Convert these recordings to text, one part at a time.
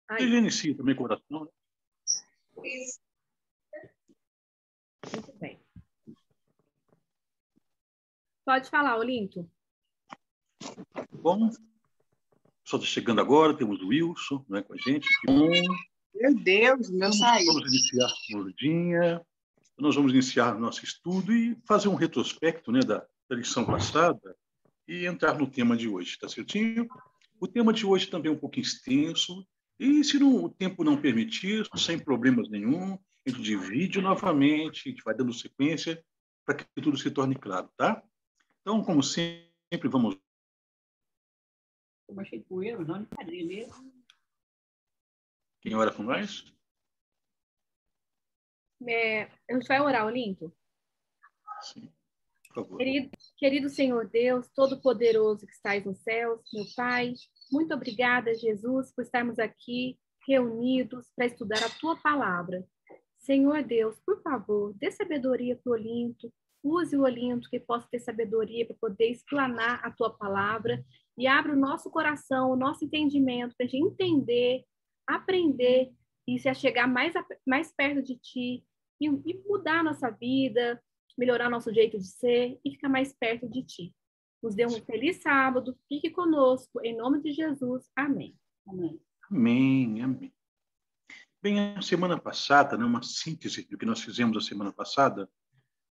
Aí. Inicia também com oração. Muito bem. Pode falar, Olinto. Bom, só está chegando agora, temos o Wilson, né, com a gente. Que bom. Meu Deus, meu saiu. Vamos iniciar com Lourdinha. Nós vamos iniciar nosso estudo e fazer um retrospecto, né, da lição passada e entrar no tema de hoje, tá certinho? O tema de hoje também é um pouco extenso e, se o tempo não permitir, sem problemas nenhum, a gente divide novamente, a gente vai dando sequência para que tudo se torne claro, tá? Então, como sempre, vamos... Eu achei poeira, não encarei mesmo. Quem ora com nós? A gente vai orar, Olinto? Sim, por favor. Querido Senhor Deus, Todo-Poderoso que estais nos céus, meu Pai, muito obrigada, Jesus, por estarmos aqui reunidos para estudar a Tua Palavra. Senhor Deus, por favor, dê sabedoria para o Olinto, use o Olinto que possa ter sabedoria para poder explanar a Tua Palavra e abra o nosso coração, o nosso entendimento, para a gente entender, aprender e se chegar mais perto de Ti e mudar a nossa vida, melhorar nosso jeito de ser e ficar mais perto de Ti. Nos dê um feliz sábado, fique conosco, em nome de Jesus. Amém. Amém. Amém, amém. Bem, a semana passada, né, uma síntese do que nós fizemos a semana passada,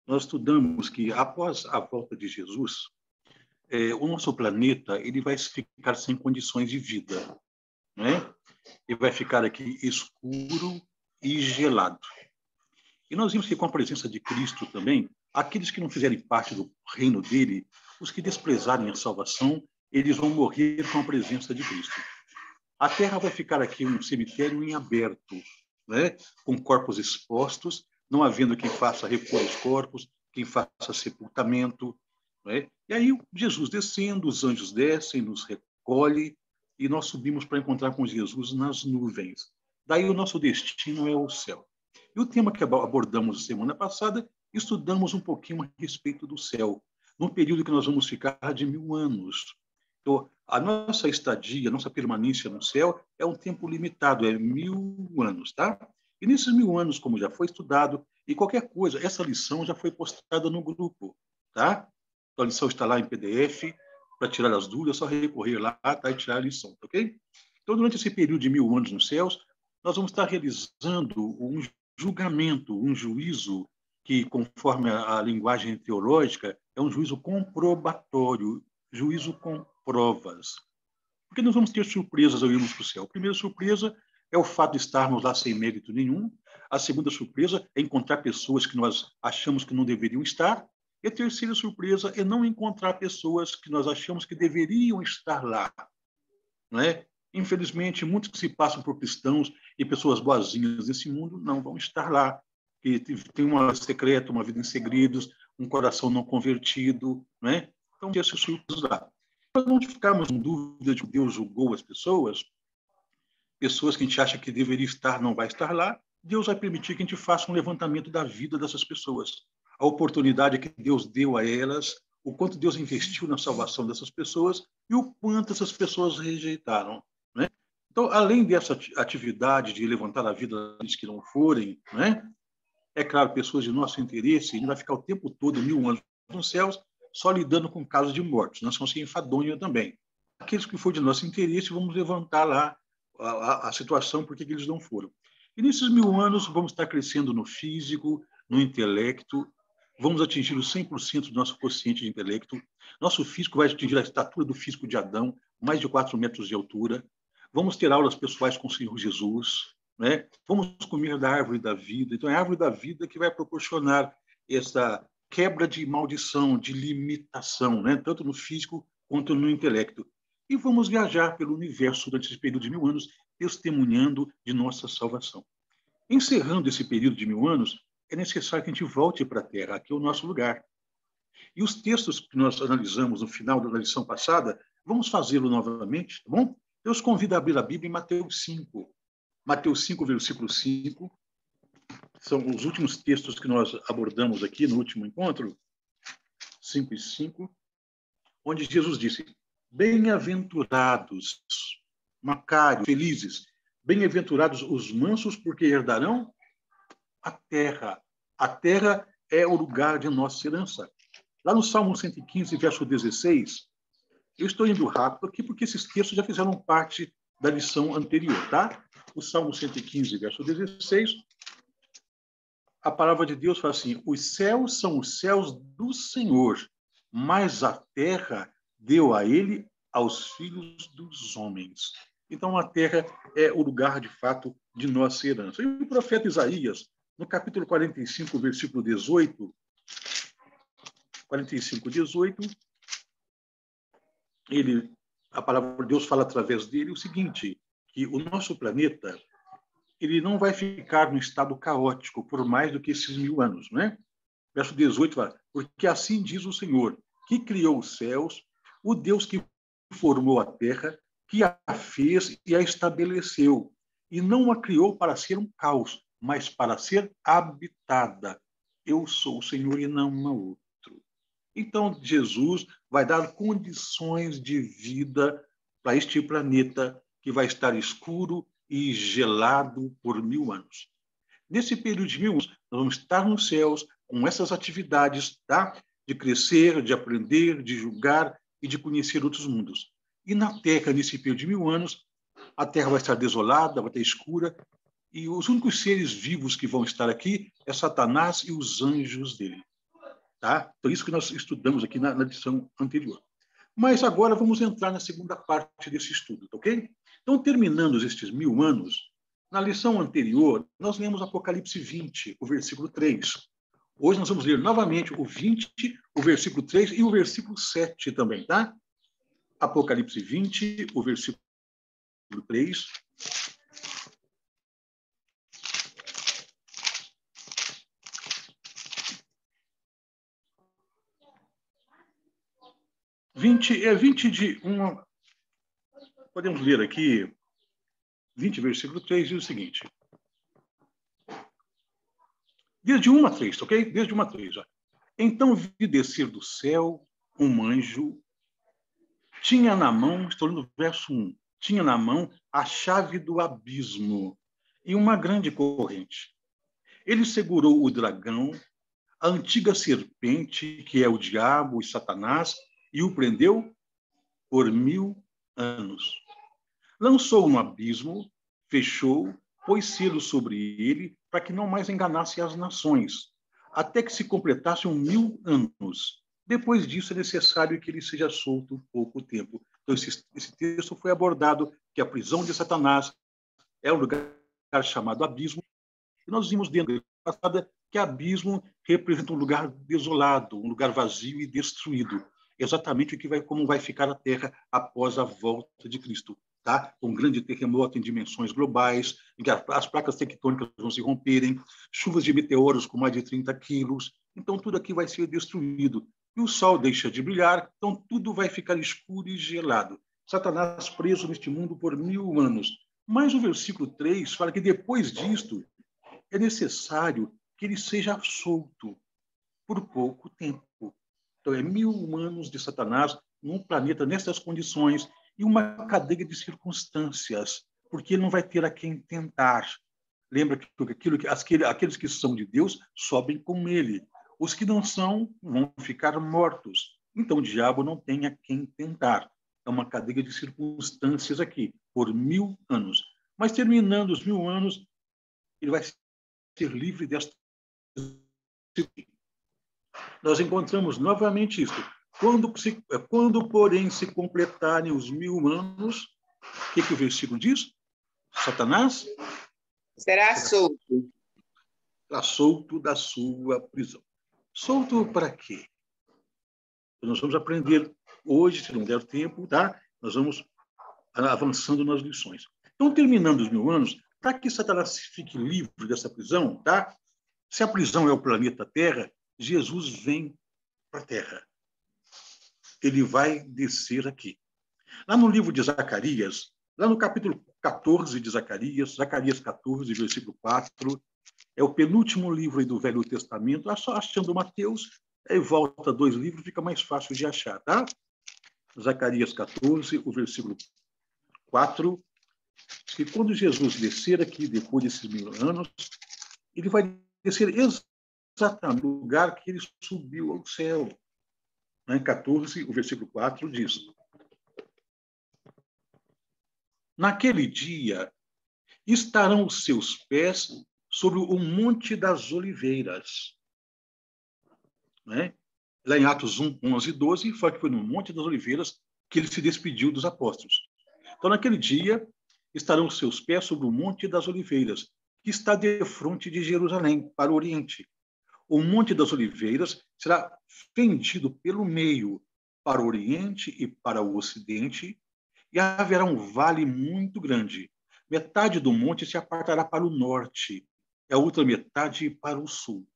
nós estudamos que após a volta de Jesus, o nosso planeta ele vai ficar sem condições de vida, né? Ele vai ficar aqui escuro e gelado. E nós vimos que com a presença de Cristo também, aqueles que não fizerem parte do reino dele, os que desprezarem a salvação, eles vão morrer com a presença de Cristo. A Terra vai ficar aqui um cemitério em aberto, né? Com corpos expostos, não havendo quem faça repor os corpos, quem faça sepultamento. Né? E aí Jesus descendo, os anjos descem, nos recolhe, e nós subimos para encontrar com Jesus nas nuvens. Daí o nosso destino é o céu. E o tema que abordamos semana passada, estudamos um pouquinho a respeito do céu, num período que nós vamos ficar de 1000 anos. Então, a nossa estadia, a nossa permanência no céu é um tempo limitado, é 1000 anos, tá? E nesses 1000 anos, como já foi estudado, e qualquer coisa, essa lição já foi postada no grupo, tá? Então, a lição está lá em PDF, para tirar as dúvidas, é só recorrer lá, tá? E tirar a lição, tá ok? Então, durante esse período de 1000 anos nos céus, nós vamos estar realizando um julgamento, um juízo que, conforme a linguagem teológica, é um juízo comprobatório, juízo com provas. Porque nós vamos ter surpresas ao irmos para o céu. A primeira surpresa é o fato de estarmos lá sem mérito nenhum. A segunda surpresa é encontrar pessoas que nós achamos que não deveriam estar. E a terceira surpresa é não encontrar pessoas que nós achamos que deveriam estar lá. Não é? Infelizmente, muitos que se passam por cristãos e pessoas boazinhas nesse mundo não vão estar lá. Que tem uma secreta, uma vida em segredos, um coração não convertido. Não é? Então, tem esses surpresas lá. Para não ficarmos em dúvida de que Deus julgou as pessoas que a gente acha que deveria estar, não vai estar lá, Deus vai permitir que a gente faça um levantamento da vida dessas pessoas. A oportunidade que Deus deu a elas, o quanto Deus investiu na salvação dessas pessoas e o quanto essas pessoas rejeitaram. Né? Então, além dessa atividade de levantar a vida daqueles que não forem, né? É claro, pessoas de nosso interesse, a gente vai ficar o tempo todo, 1000 anos nos céus, só lidando com casos de mortes. Nós somos sem enfadonha também. Aqueles que for de nosso interesse, vamos levantar lá a situação, por que eles não foram. E nesses 1000 anos, vamos estar crescendo no físico, no intelecto, vamos atingir os 100% do nosso quociente de intelecto, nosso físico vai atingir a estatura do físico de Adão, mais de 4 metros de altura, vamos ter aulas pessoais com o Senhor Jesus, né? Vamos comer da árvore da vida. Então, é a árvore da vida que vai proporcionar essa quebra de maldição, de limitação, né? Tanto no físico quanto no intelecto. E vamos viajar pelo universo durante esse período de 1000 anos, testemunhando de nossa salvação. Encerrando esse período de 1000 anos, é necessário que a gente volte para a Terra, aqui é o nosso lugar. E os textos que nós analisamos no final da lição passada, vamos fazê-lo novamente, tá bom? Eu os convido a abrir a Bíblia em Mateus 5. Mateus 5, versículo 5. São os últimos textos que nós abordamos aqui no último encontro, 5 e 5, onde Jesus disse: bem-aventurados, macários, felizes, Bem-aventurados os mansos, porque herdarão a terra. A terra é o lugar de nossa herança. Lá no Salmo 115, verso 16, eu estou indo rápido aqui porque esses textos já fizeram parte da lição anterior, tá? O Salmo 115, verso 16, a palavra de Deus fala assim: os céus são os céus do Senhor, mas a terra deu a ele aos filhos dos homens. Então, a terra é o lugar, de fato, de nossa herança. E o profeta Isaías, no capítulo 45, versículo 18, 45, 18, a palavra de Deus fala através dele o seguinte, que o nosso planeta ele não vai ficar no estado caótico por mais do que esses 1000 anos, né? Verso 18 fala, porque assim diz o Senhor, que criou os céus, o Deus que formou a terra, que a fez e a estabeleceu, e não a criou para ser um caos, mas para ser habitada. Eu sou o Senhor e não há outro. Então, Jesus vai dar condições de vida para este planeta que vai estar escuro e gelado por 1000 anos. Nesse período de 1000 anos, nós vamos estar nos céus com essas atividades, tá? De crescer, de aprender, de julgar e de conhecer outros mundos. E na Terra, nesse período de 1000 anos, a Terra vai estar desolada, vai estar escura, e os únicos seres vivos que vão estar aqui é Satanás e os anjos dele. Tá? Então, isso que nós estudamos aqui na lição anterior. Mas agora vamos entrar na segunda parte desse estudo, tá ok? Então, terminando estes 1000 anos, na lição anterior, nós lemos Apocalipse 20, o versículo 3. Hoje nós vamos ler novamente o 20, o versículo 3 e o versículo 7 também, tá? Apocalipse 20, o versículo 3. É 20 de uma. Podemos ler aqui, 20, versículo 3, diz o seguinte. Desde 1 a 3, ok? Desde 1 a 3. Já. Então vi descer do céu um anjo, tinha na mão, estou lendo o verso 1, tinha na mão a chave do abismo e uma grande corrente. Ele segurou o dragão, a antiga serpente, que é o diabo e Satanás, e o prendeu por 1000 anos. Lançou no abismo, fechou, pôs selo sobre ele, para que não mais enganasse as nações, até que se completassem 1000 anos. Depois disso, é necessário que ele seja solto pouco tempo. Então, esse texto foi abordado, que a prisão de Satanás é um lugar chamado abismo, e nós vimos dentro da passada que abismo representa um lugar desolado, um lugar vazio e destruído. Exatamente como vai ficar a Terra após a volta de Cristo. Tá? Um grande terremoto em dimensões globais, em que as placas tectônicas vão se romperem, chuvas de meteoros com mais de 30 quilos. Então, tudo aqui vai ser destruído. E o sol deixa de brilhar, então tudo vai ficar escuro e gelado. Satanás preso neste mundo por 1000 anos. Mas o versículo 3 fala que depois disto, é necessário que ele seja solto por pouco tempo. Então, é 1000 anos de Satanás num planeta nessas condições e uma cadeia de circunstâncias, porque ele não vai ter a quem tentar. Lembra que aqueles que são de Deus sobem com ele. Os que não são vão ficar mortos. Então, o diabo não tem a quem tentar. É uma cadeia de circunstâncias aqui, por 1000 anos. Mas, terminando os 1000 anos, ele vai ser livre desta. Nós encontramos novamente isso. Quando, porém, se completarem os 1000 anos, o que o versículo diz? Satanás será solto. Será solto da sua prisão. Solto para quê? Nós vamos aprender hoje, se não der tempo, tá? Nós vamos avançando nas lições. Então, terminando os 1000 anos, para que Satanás fique livre dessa prisão, tá? Se a prisão é o planeta Terra, Jesus vem para a Terra. Ele vai descer aqui. Lá no livro de Zacarias, lá no capítulo 14 de Zacarias 14, versículo 4, é o penúltimo livro do Velho Testamento. Só achando Mateus, aí volta 2 livros, fica mais fácil de achar, tá? Zacarias 14, o versículo 4, que quando Jesus descer aqui, depois desses 1000 anos, ele vai descer exatamente no lugar que ele subiu ao céu. Em 14, o versículo 4 diz: naquele dia estarão os seus pés sobre o Monte das Oliveiras. Né? Lá em Atos 1, 11 e 12, fala que foi no Monte das Oliveiras que ele se despediu dos apóstolos. Então, naquele dia, estarão os seus pés sobre o Monte das Oliveiras, que está defronte de Jerusalém, para o oriente. O Monte das Oliveiras será fendido pelo meio, para o oriente e para o ocidente, e haverá um vale muito grande. Metade do monte se apartará para o norte, e a outra metade para o sul.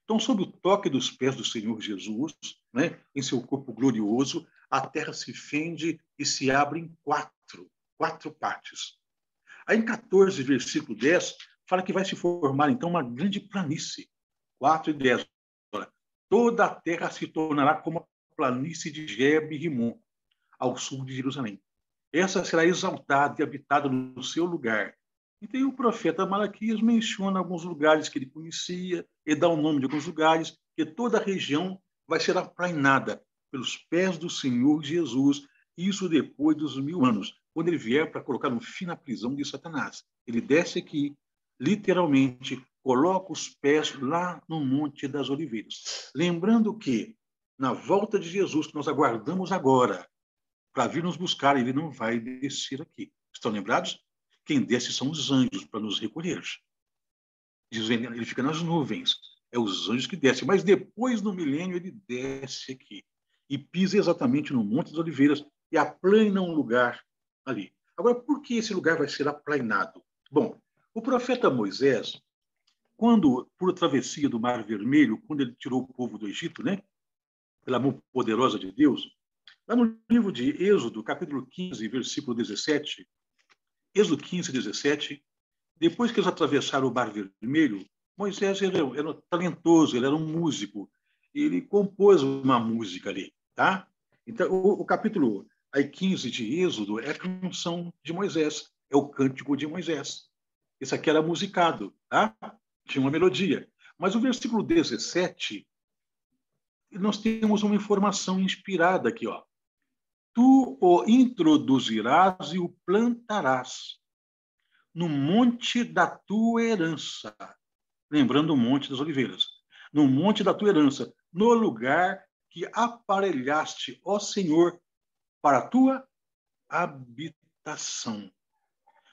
Então, sob o toque dos pés do Senhor Jesus, né, em seu corpo glorioso, a terra se fende e se abre em quatro partes. Aí, em 14, versículo 10, fala que vai se formar, então, uma grande planície. 4 e 10. Toda a terra se tornará como a planície de Gebe e Rimon, ao sul de Jerusalém. Essa será exaltada e habitada no seu lugar. Então, o profeta Malaquias menciona alguns lugares que ele conhecia, e dá o nome de alguns lugares, que toda a região vai ser aplainada pelos pés do Senhor Jesus, isso depois dos 1000 anos, quando ele vier para colocar um fim na prisão de Satanás. Ele desce aqui, literalmente, coloca os pés lá no Monte das Oliveiras. Lembrando que, na volta de Jesus, que nós aguardamos agora, para vir nos buscar, ele não vai descer aqui. Estão lembrados? Quem desce são os anjos para nos recolher. Ele fica nas nuvens. É os anjos que descem. Mas depois, no milênio, ele desce aqui. E pisa exatamente no Monte das Oliveiras e aplana um lugar ali. Agora, por que esse lugar vai ser aplainado? Bom, o profeta Moisés, quando, por travessia do Mar Vermelho, quando ele tirou o povo do Egito, né, pela mão poderosa de Deus, lá no livro de Êxodo, capítulo 15, versículo 17, Êxodo 15, 17, depois que eles atravessaram o Mar Vermelho, Moisés era talentoso, ele era um músico, ele compôs uma música ali, tá? Então, o capítulo 15 de Êxodo é a canção de Moisés, é o cântico de Moisés. Esse aqui era musicado, tá? Tinha uma melodia. Mas o versículo 17, nós temos uma informação inspirada aqui, ó. Tu o introduzirás e o plantarás no monte da tua herança. Lembrando o Monte das Oliveiras. No monte da tua herança, no lugar que aparelhaste, ó Senhor, para a tua habitação.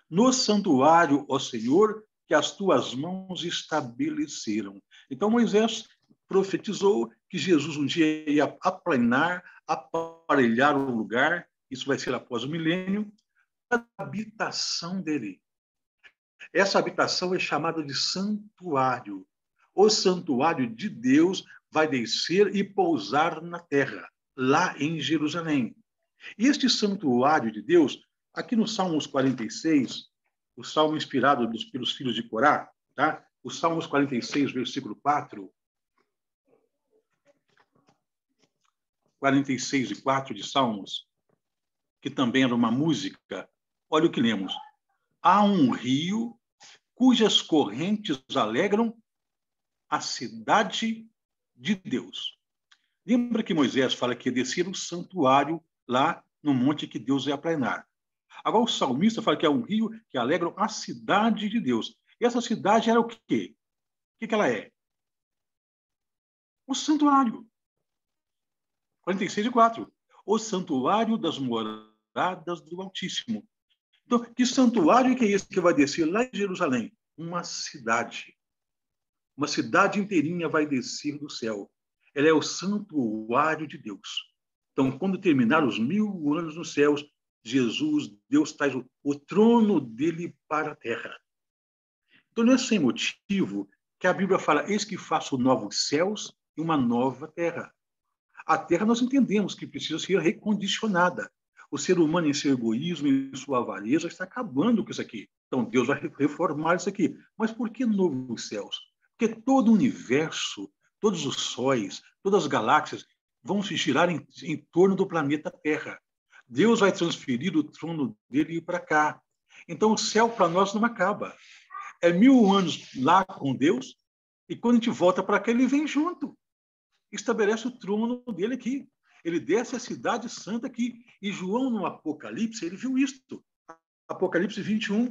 No santuário, ó Senhor, que as tuas mãos estabeleceram. Então, Moisés profetizou que Jesus um dia ia aplanar, aparelhar o lugar, isso vai ser após o milênio, a habitação dele. Essa habitação é chamada de santuário. O santuário de Deus vai descer e pousar na terra, lá em Jerusalém. E este santuário de Deus, aqui no Salmos 46, o salmo inspirado pelos filhos de Corá, tá? O Salmos 46, versículo 4, 46 e 4 de Salmos, que também era uma música, olha o que lemos. Há um rio cujas correntes alegram a cidade de Deus. Lembra que Moisés fala que ia descer o santuário lá no monte que Deus ia aplanar. Agora o salmista fala que é um rio que alegra a cidade de Deus. E essa cidade era o quê? O que ela é? O santuário. 46 e 4. O santuário das moradas do Altíssimo. Então, que santuário que é esse que vai descer lá em Jerusalém? Uma cidade. Uma cidade inteirinha vai descer do céu. Ela é o santuário de Deus. Então, quando terminar os 1000 anos nos céus, Jesus, Deus traz o trono dele para a terra. Então, não é sem motivo que a Bíblia fala, eis que faço novos céus e uma nova terra. A terra nós entendemos que precisa ser recondicionada. O ser humano, em seu egoísmo e sua avareza, está acabando com isso aqui. Então, Deus vai reformar isso aqui. Mas por que novos céus? Porque todo o universo, todos os sóis, todas as galáxias vão se girar em torno do planeta Terra. Deus vai transferir o trono dele para cá. Então, o céu para nós não acaba. É 1000 anos lá com Deus, e quando a gente volta para cá, ele vem junto. Estabelece o trono dele aqui. Ele desce a cidade santa aqui. E João, no Apocalipse, ele viu isto. Apocalipse 21.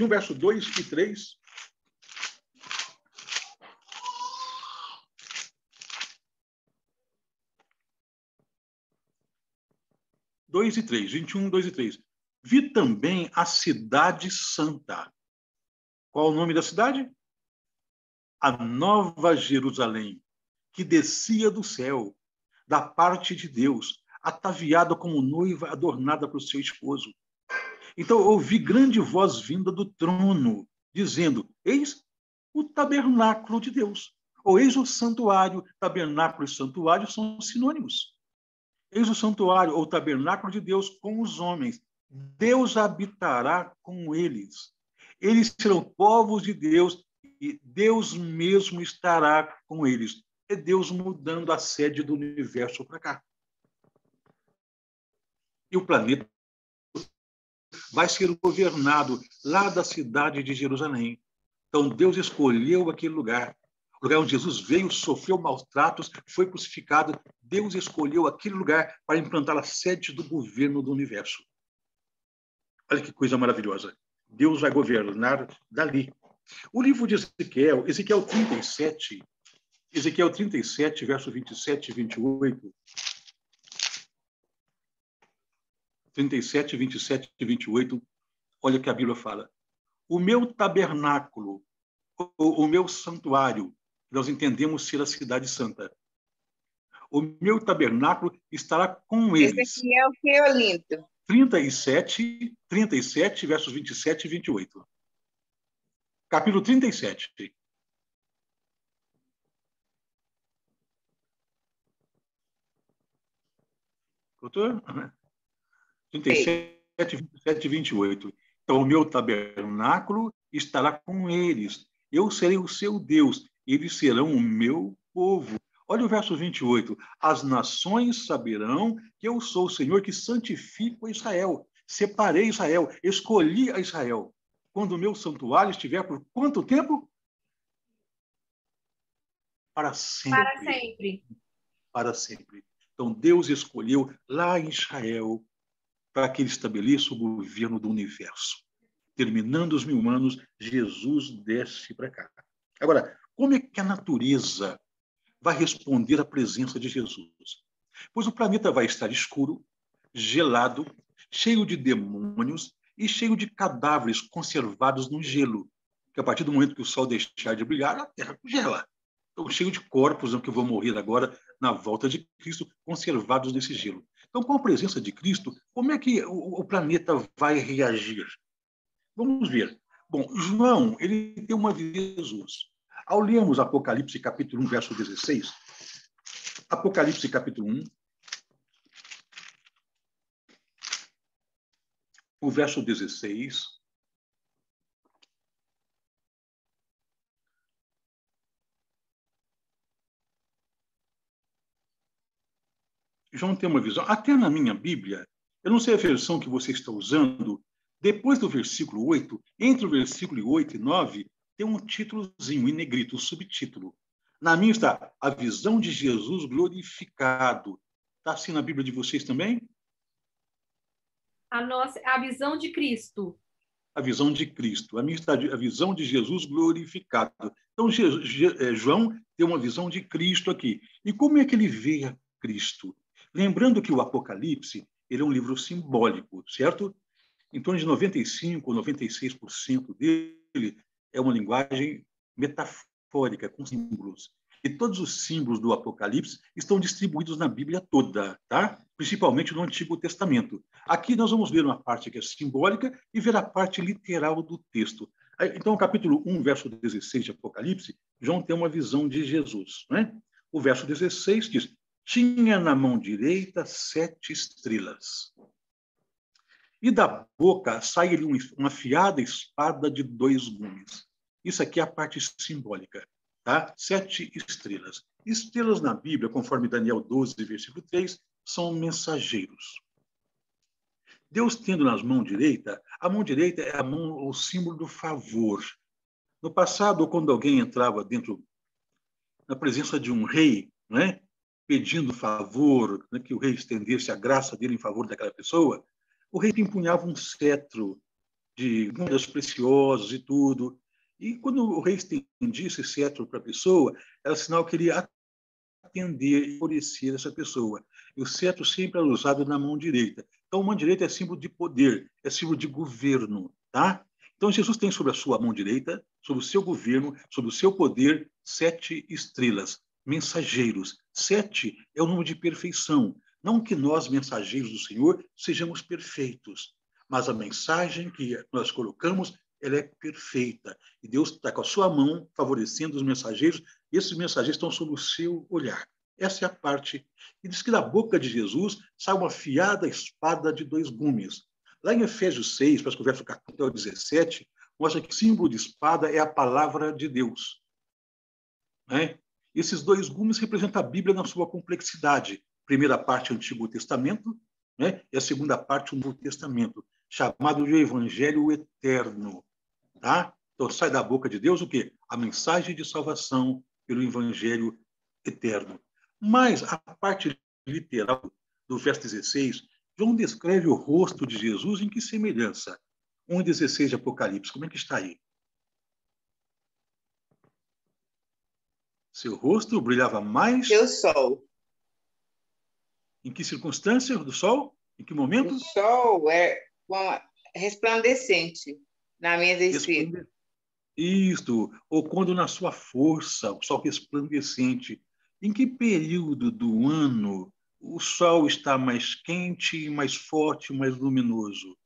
Verso 2 e 3. Dois e 3, 21, 2 e 3. Vi também a cidade santa. Qual o nome da cidade? A Nova Jerusalém, que descia do céu, da parte de Deus, ataviada como noiva adornada para o seu esposo. Então, ouvi grande voz vinda do trono, dizendo, eis o tabernáculo de Deus. Ou eis o santuário. Tabernáculo e santuário são sinônimos. Eis o santuário, ou tabernáculo de Deus com os homens. Deus habitará com eles. Eles serão povos de Deus e Deus mesmo estará com eles. É Deus mudando a sede do universo para cá. E o planeta vai ser governado lá da cidade de Jerusalém. Então, Deus escolheu aquele lugar. O lugar onde Jesus veio, sofreu maltratos, foi crucificado. Deus escolheu aquele lugar para implantar a sede do governo do universo. Olha que coisa maravilhosa. Deus vai governar dali. O livro de Ezequiel, Ezequiel 37, verso 27 e 28. 37, 27 e 28. Olha o que a Bíblia fala. O meu tabernáculo, o meu santuário, nós entendemos ser a cidade santa. O meu tabernáculo estará com eles. Ezequiel que Olinto. 37, versos 27 e 28. Capítulo 37. Doutor? 37, 27 e 28. Então, o meu tabernáculo estará com eles. Eu serei o seu Deus. Eles serão o meu povo. Olha o verso 28. As nações saberão que eu sou o Senhor que santifico a Israel. Separei Israel, escolhi a Israel. Quando o meu santuário estiver por quanto tempo? Para sempre. Para sempre. Para sempre. Então, Deus escolheu lá em Israel para que ele estabeleça o governo do universo. Terminando os 1000 anos, Jesus desce para cá. Agora, como é que a natureza vai responder à presença de Jesus? Pois o planeta vai estar escuro, gelado, cheio de demônios e cheio de cadáveres conservados no gelo. Que a partir do momento que o sol deixar de brilhar, a Terra congela. Então, cheio de corpos que vão morrer agora na volta de Cristo, conservados nesse gelo. Então, com a presença de Cristo, como é que o planeta vai reagir? Vamos ver. Bom, João, ele tem uma visão de Jesus. Ao lermos Apocalipse, capítulo 1, verso 16, Apocalipse, capítulo 1, o verso 16, João tem uma visão. Até na minha Bíblia, eu não sei a versão que você está usando, depois do versículo 8, entre o versículo 8 e 9, tem um títulozinho em negrito, um subtítulo. Na minha está a visão de Jesus glorificado. Está assim na Bíblia de vocês também? A visão de Cristo. A visão de Cristo. A minha está a visão de Jesus glorificado. Então, João tem uma visão de Cristo aqui. E como é que ele vê a Cristo? Lembrando que o Apocalipse ele é um livro simbólico, certo? Em torno de 95% ou 96% dele é uma linguagem metafórica, com símbolos. E todos os símbolos do Apocalipse estão distribuídos na Bíblia toda, tá? Principalmente no Antigo Testamento. Aqui nós vamos ver uma parte que é simbólica e ver a parte literal do texto. Então, o capítulo 1, verso 16 de Apocalipse, João tem uma visão de Jesus, né? O verso 16 diz: tinha na mão direita 7 estrelas. E da boca sai-lhe uma afiada espada de 2 gumes. Isso aqui é a parte simbólica, tá? 7 estrelas. Estrelas na Bíblia, conforme Daniel 12, versículo 3, são mensageiros. Deus tendo nas mãos direita, a mão direita é o símbolo do favor. No passado, quando alguém entrava dentro, na presença de um rei, né, pedindo favor, né, que o rei estendesse a graça dele em favor daquela pessoa, o rei empunhava um cetro de moedas preciosas e tudo. E quando o rei estendia esse cetro para a pessoa, era sinal que ele atender e favorecer essa pessoa. E o cetro sempre era usado na mão direita. Então, a mão direita é símbolo de poder, é símbolo de governo, tá? Então, Jesus tem sobre a sua mão direita, sobre o seu governo, sobre o seu poder, 7 estrelas, mensageiros. 7 é o número de perfeição. Não que nós, mensageiros do Senhor, sejamos perfeitos, mas a mensagem que nós colocamos, ela é perfeita. E Deus está com a sua mão favorecendo os mensageiros, e esses mensageiros estão sob o seu olhar. Essa é a parte. E diz que da boca de Jesus sai uma afiada espada de 2 gumes. Lá em Efésios 6, para o verso 14 ao 17, mostra que o símbolo de espada é a palavra de Deus. Né? Esses 2 gumes representam a Bíblia na sua complexidade. Primeira parte, o Antigo Testamento, né? E a segunda parte, o Novo Testamento, chamado de Evangelho Eterno. Tá? Então, sai da boca de Deus o quê? A mensagem de salvação pelo Evangelho Eterno. Mas a parte literal do verso 16, João descreve o rosto de Jesus em que semelhança? 1,16 de Apocalipse. Como é que está aí? Seu rosto brilhava mais... O sol. Em que circunstância do sol? Em que momento? O sol é resplandecente, na minha escrita. Isto, ou quando na sua força, o sol resplandecente. Em que período do ano o sol está mais quente, mais forte, mais luminoso?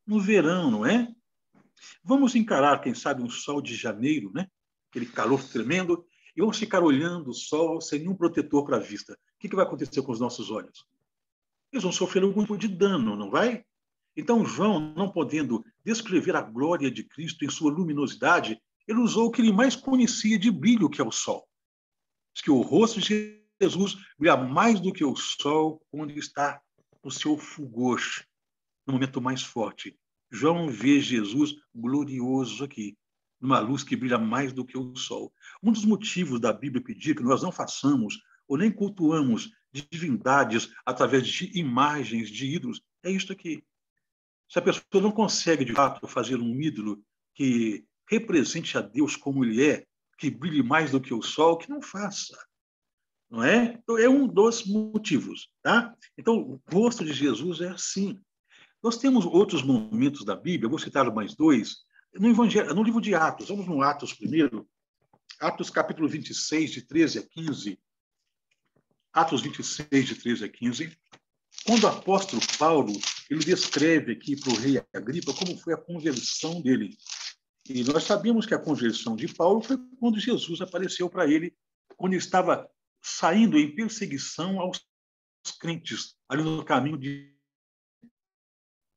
No verão, não é? Vamos encarar, quem sabe, um sol de janeiro, né? Aquele calor tremendo, e vamos ficar olhando o sol sem nenhum protetor para a vista. O que vai acontecer com os nossos olhos? Eles vão sofrer algum tipo de dano, não vai? Então, João, não podendo descrever a glória de Cristo em sua luminosidade, ele usou o que ele mais conhecia de brilho, que é o sol. Diz que o rosto de Jesus brilha mais do que o sol quando está no seu fulgor, no momento mais forte. João vê Jesus glorioso aqui, numa luz que brilha mais do que o sol. Um dos motivos da Bíblia pedir que nós não façamos ou nem cultuamos divindades através de imagens de ídolos é isto aqui. Se a pessoa não consegue, de fato, fazer um ídolo que represente a Deus como ele é, que brilhe mais do que o sol, que não faça. Não é? Então, é um dos motivos. Tá? Então, o rosto de Jesus é assim. Nós temos outros momentos da Bíblia, vou citar mais 2, no Evangelho, no livro de Atos. Vamos no Atos primeiro. Atos, capítulo 26, de 13 a 15. Atos 26, de 13 a 15. Quando o apóstolo Paulo, ele descreve aqui para o rei Agripa como foi a conversão dele. E nós sabemos que a conversão de Paulo foi quando Jesus apareceu para ele, quando ele estava saindo em perseguição aos crentes, ali no caminho de...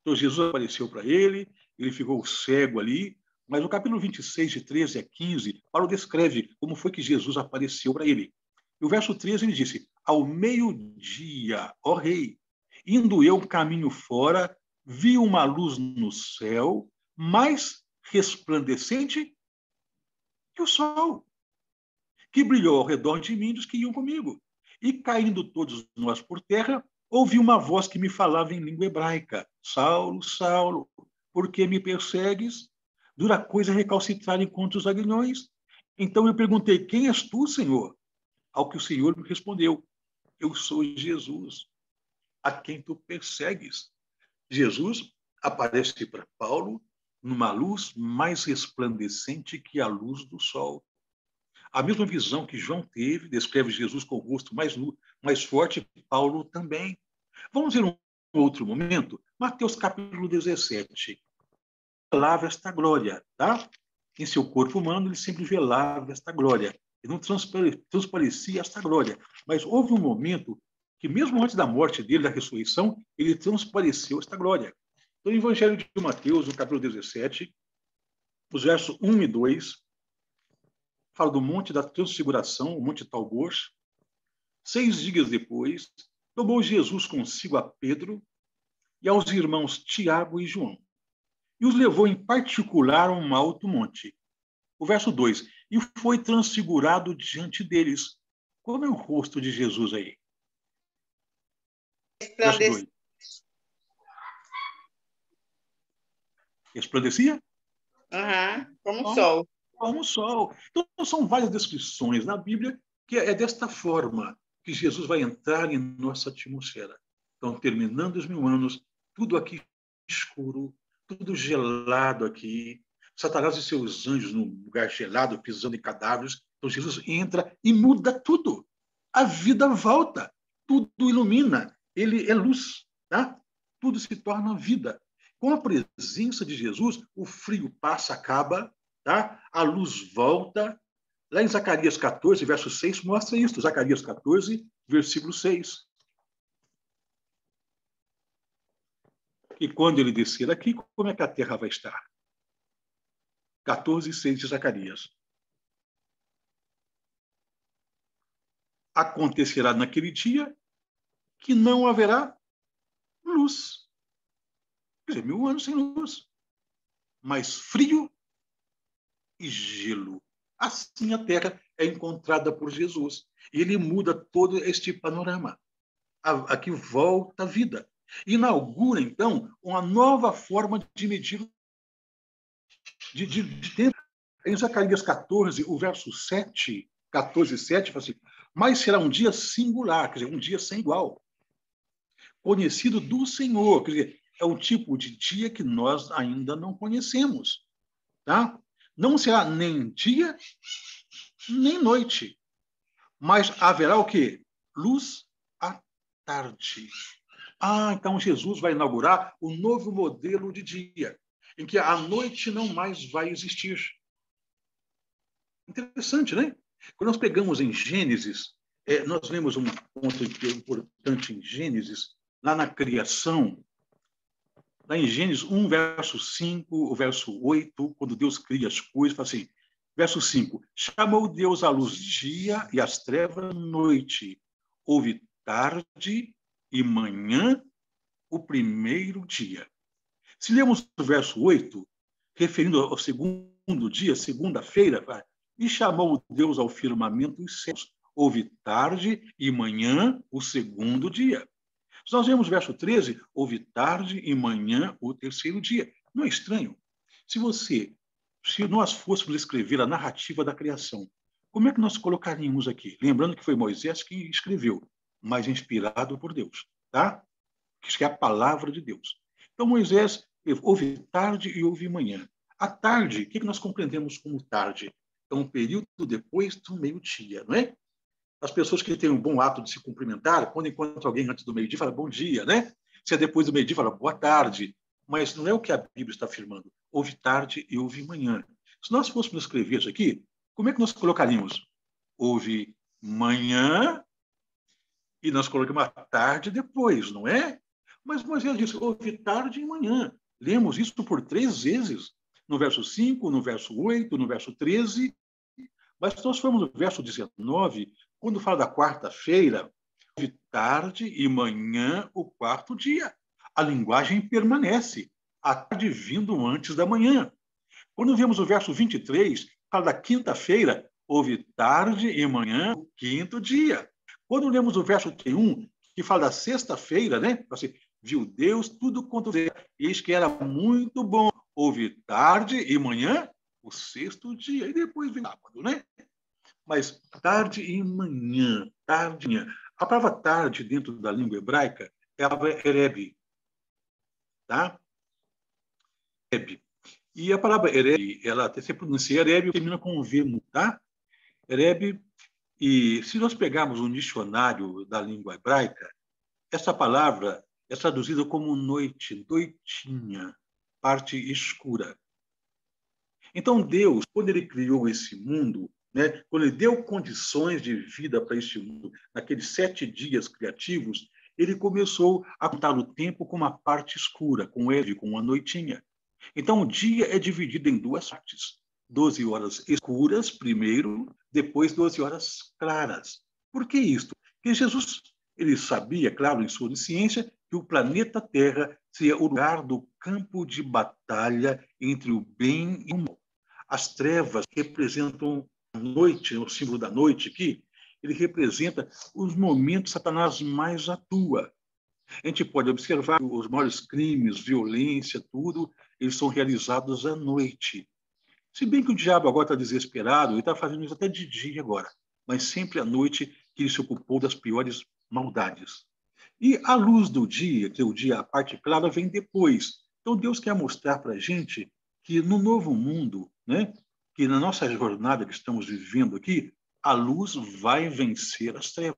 Então, Jesus apareceu para ele, ele ficou cego ali, mas no capítulo 26, de 13 a 15, Paulo descreve como foi que Jesus apareceu para ele. E o verso 13, ele disse, ao meio-dia, ó rei, indo eu caminho fora, vi uma luz no céu, mais resplandecente que o sol, que brilhou ao redor de mim dos que iam comigo. E caindo todos nós por terra, ouvi uma voz que me falava em língua hebraica, Saulo, Saulo, por que me persegues? Dura coisa recalcitrar contra os aguilhões. Então eu perguntei, quem és tu, Senhor? Ao que o Senhor me respondeu, eu sou Jesus, a quem tu persegues. Jesus aparece para Paulo numa luz mais resplandecente que a luz do sol. A mesma visão que João teve, descreve Jesus com o rosto mais forte, Paulo também. Vamos ver um outro momento? Mateus capítulo 17. Velava esta glória, tá? Em seu corpo humano, ele sempre velava esta glória. Ele não transparecia esta glória. Mas houve um momento que, mesmo antes da morte dele, da ressurreição, ele transpareceu esta glória. Então, no Evangelho de Mateus, no capítulo 17, os versos 1 e 2, fala do Monte da Transfiguração, o Monte Talbor. 6 dias depois, tomou Jesus consigo a Pedro e aos irmãos Tiago e João, e os levou em particular a um alto monte. O verso 2, e foi transfigurado diante deles. Como é o rosto de Jesus aí? Verso 2. Resplandecia? Como o sol. Como o sol. Então, são várias descrições na Bíblia que é desta forma que Jesus vai entrar em nossa atmosfera. Então, terminando os 1000 anos, tudo aqui escuro, tudo gelado aqui, Satanás e seus anjos num lugar gelado, pisando em cadáveres. Então, Jesus entra e muda tudo. A vida volta, tudo ilumina, ele é luz, tá? Tudo se torna vida. Com a presença de Jesus, o frio passa, acaba, tá? A luz volta. Lá em Zacarias 14, verso 6, mostra isso. Zacarias 14, versículo 6. E quando ele descer aqui, como é que a terra vai estar? 14, 6 de Zacarias. Acontecerá naquele dia que não haverá luz. Quer dizer, 1000 anos sem luz. Mas frio e gelo. Assim a terra é encontrada por Jesus. E ele muda todo este panorama. Aqui volta a vida. Inaugura, então, uma nova forma de medir de tempo. Em Zacarias 14, o verso 7, 14, 7, fala assim, mas será um dia singular, quer dizer, um dia sem igual. Conhecido do Senhor, quer dizer, é um tipo de dia que nós ainda não conhecemos. Tá? Não será nem dia, nem noite. Mas haverá o quê? Luz à tarde. Então Jesus vai inaugurar o novo modelo de dia, em que a noite não mais vai existir. Interessante, né? Quando nós pegamos em Gênesis, nós vemos um ponto importante em Gênesis, lá na criação, lá em Gênesis 1, verso 5, o verso 8, quando Deus cria as coisas, fala assim, verso 5, chamou Deus a luz dia e as trevas noite. Houve tarde e manhã o primeiro dia. Se lemos o verso 8, referindo ao segundo dia, segunda-feira, e chamou Deus ao firmamento os céus. Houve tarde e manhã o segundo dia. Se nós vemos o verso 13, houve tarde e manhã o terceiro dia. Não é estranho? Se nós fôssemos escrever a narrativa da criação, como é que nós colocaríamos aqui? Lembrando que foi Moisés que escreveu, mas inspirado por Deus, tá? Que é a palavra de Deus. Então, Moisés, houve tarde e houve manhã. A tarde, o que nós compreendemos como tarde? É um período depois do meio-dia, não é? As pessoas que têm um bom hábito de se cumprimentar, quando encontram alguém antes do meio-dia, fala bom dia, né? Se é depois do meio-dia, fala boa tarde. Mas não é o que a Bíblia está afirmando. Houve tarde e houve manhã. Se nós fôssemos escrever isso aqui, como é que nós colocaríamos? Houve manhã e nós colocamos a tarde depois, não é? Mas Moisés disse, houve tarde e manhã. Lemos isso por 3 vezes. No verso 5, no verso 8, no verso 13. Mas se nós formos no verso 19, quando fala da quarta-feira, houve tarde e manhã o quarto dia. A linguagem permanece. A tarde vindo antes da manhã. Quando vemos o verso 23, fala da quinta-feira, houve tarde e manhã o quinto dia. Quando lemos o verso 31, que fala da sexta-feira, né? Assim, viu Deus tudo quanto vê, eis que era muito bom. Houve tarde e manhã o sexto dia, e depois vem sábado, né? Mas tarde e manhã, tarde e manhã. A palavra tarde, dentro da língua hebraica, é a palavra ereb, tá? Ereb. E a palavra ereb, ela se pronuncia ereb, termina com V, tá? Ereb, e se nós pegarmos um dicionário da língua hebraica, essa palavra é traduzida como noite, noitinha, parte escura. Então, Deus, quando ele criou esse mundo, né, quando ele deu condições de vida para este mundo, naqueles 7 dias criativos, ele começou a contar o tempo com uma parte escura, com ele, com uma noitinha. Então, o dia é dividido em 2 partes. 12 horas escuras primeiro, depois 12 horas claras. Por que isso? Porque Jesus Ele sabia, claro, em sua ciência, que o planeta Terra seria o lugar do campo de batalha entre o bem e o mal. As trevas representam a noite, o símbolo da noite aqui, ele representa os momentos que Satanás mais atua. A gente pode observar que os maiores crimes, violência, tudo, eles são realizados à noite. Se bem que o diabo agora está desesperado, ele está fazendo isso até de dia agora, mas sempre à noite que ele se ocupou das piores maldades. E a luz do dia, que é o dia, a parte clara, vem depois. Então Deus quer mostrar para a gente que no novo mundo, né, que na nossa jornada que estamos vivendo aqui, a luz vai vencer as trevas.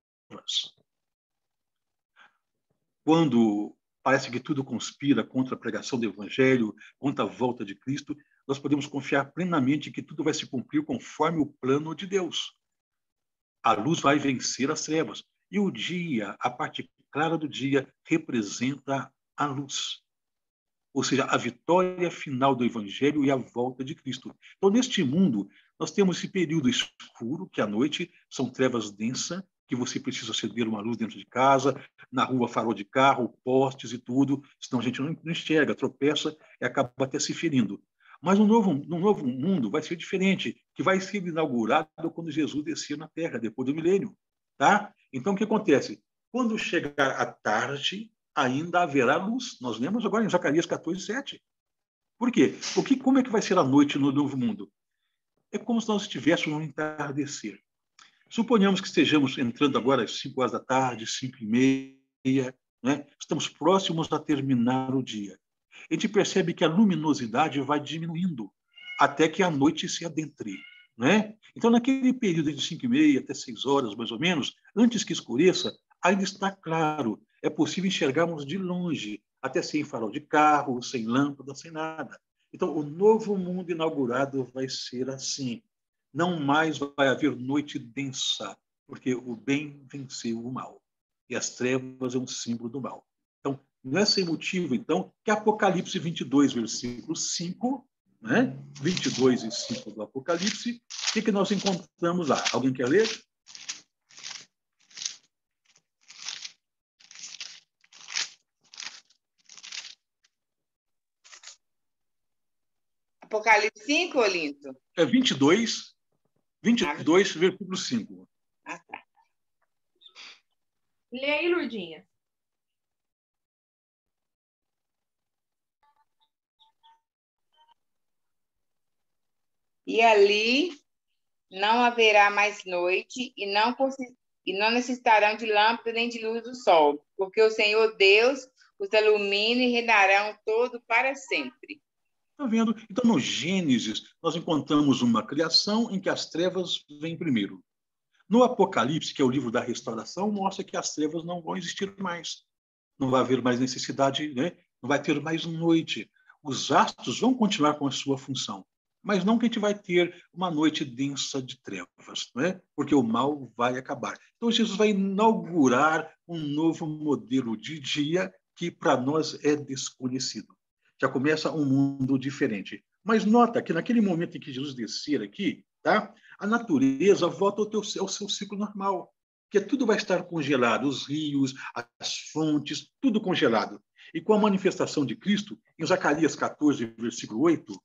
Quando parece que tudo conspira contra a pregação do Evangelho, contra a volta de Cristo, nós podemos confiar plenamente que tudo vai se cumprir conforme o plano de Deus. A luz vai vencer as trevas. E o dia, a parte clara do dia, representa a luz. Ou seja, a vitória final do Evangelho e a volta de Cristo. Então, neste mundo, nós temos esse período escuro, que à noite são trevas densas, que você precisa acender uma luz dentro de casa, na rua farol de carro, postes e tudo, senão a gente não enxerga, tropeça e acaba até se ferindo. Mas no novo mundo vai ser diferente, que vai ser inaugurado quando Jesus descer na Terra, depois do milênio. Tá? Então, o que acontece? Quando chegar a tarde, ainda haverá luz. Nós lemos agora em Zacarias 14:7. Por quê? Como é que vai ser a noite no novo mundo? É como se nós estivéssemos no entardecer. Suponhamos que estejamos entrando agora às 5 horas da tarde, 5:30, né? Estamos próximos a terminar o dia. A gente percebe que a luminosidade vai diminuindo até que a noite se adentre. Né? Então, naquele período de 5:30 até 6 horas, mais ou menos, antes que escureça, ainda está claro. É possível enxergarmos de longe, até sem farol de carro, sem lâmpada, sem nada. Então, o novo mundo inaugurado vai ser assim. Não mais vai haver noite densa, porque o bem venceu o mal. E as trevas é um símbolo do mal. Então, não é sem motivo, então, que Apocalipse 22, versículo 5, né? 22 e 5 do Apocalipse, o que nós encontramos lá? Alguém quer ler? Apocalipse 5, Olinto? É 22, versículo 5. Ah, tá. Lê aí, Lourdinha. E ali não haverá mais noite e não necessitarão de lâmpada nem de luz do sol, porque o Senhor Deus os ilumina e reinarão todo para sempre. Está vendo? Então, no Gênesis, nós encontramos uma criação em que as trevas vêm primeiro. No Apocalipse, que é o livro da restauração, mostra que as trevas não vão existir mais. Não vai haver mais necessidade, né? Não vai ter mais noite. Os astros vão continuar com a sua função, mas não que a gente vai ter uma noite densa de trevas, né? Porque o mal vai acabar. Então, Jesus vai inaugurar um novo modelo de dia que para nós é desconhecido. Já começa um mundo diferente. Mas nota que naquele momento em que Jesus descer aqui, tá? A natureza volta ao seu ciclo normal, porque tudo vai estar congelado, os rios, as fontes, tudo congelado. E com a manifestação de Cristo, em Zacarias 14, versículo 8,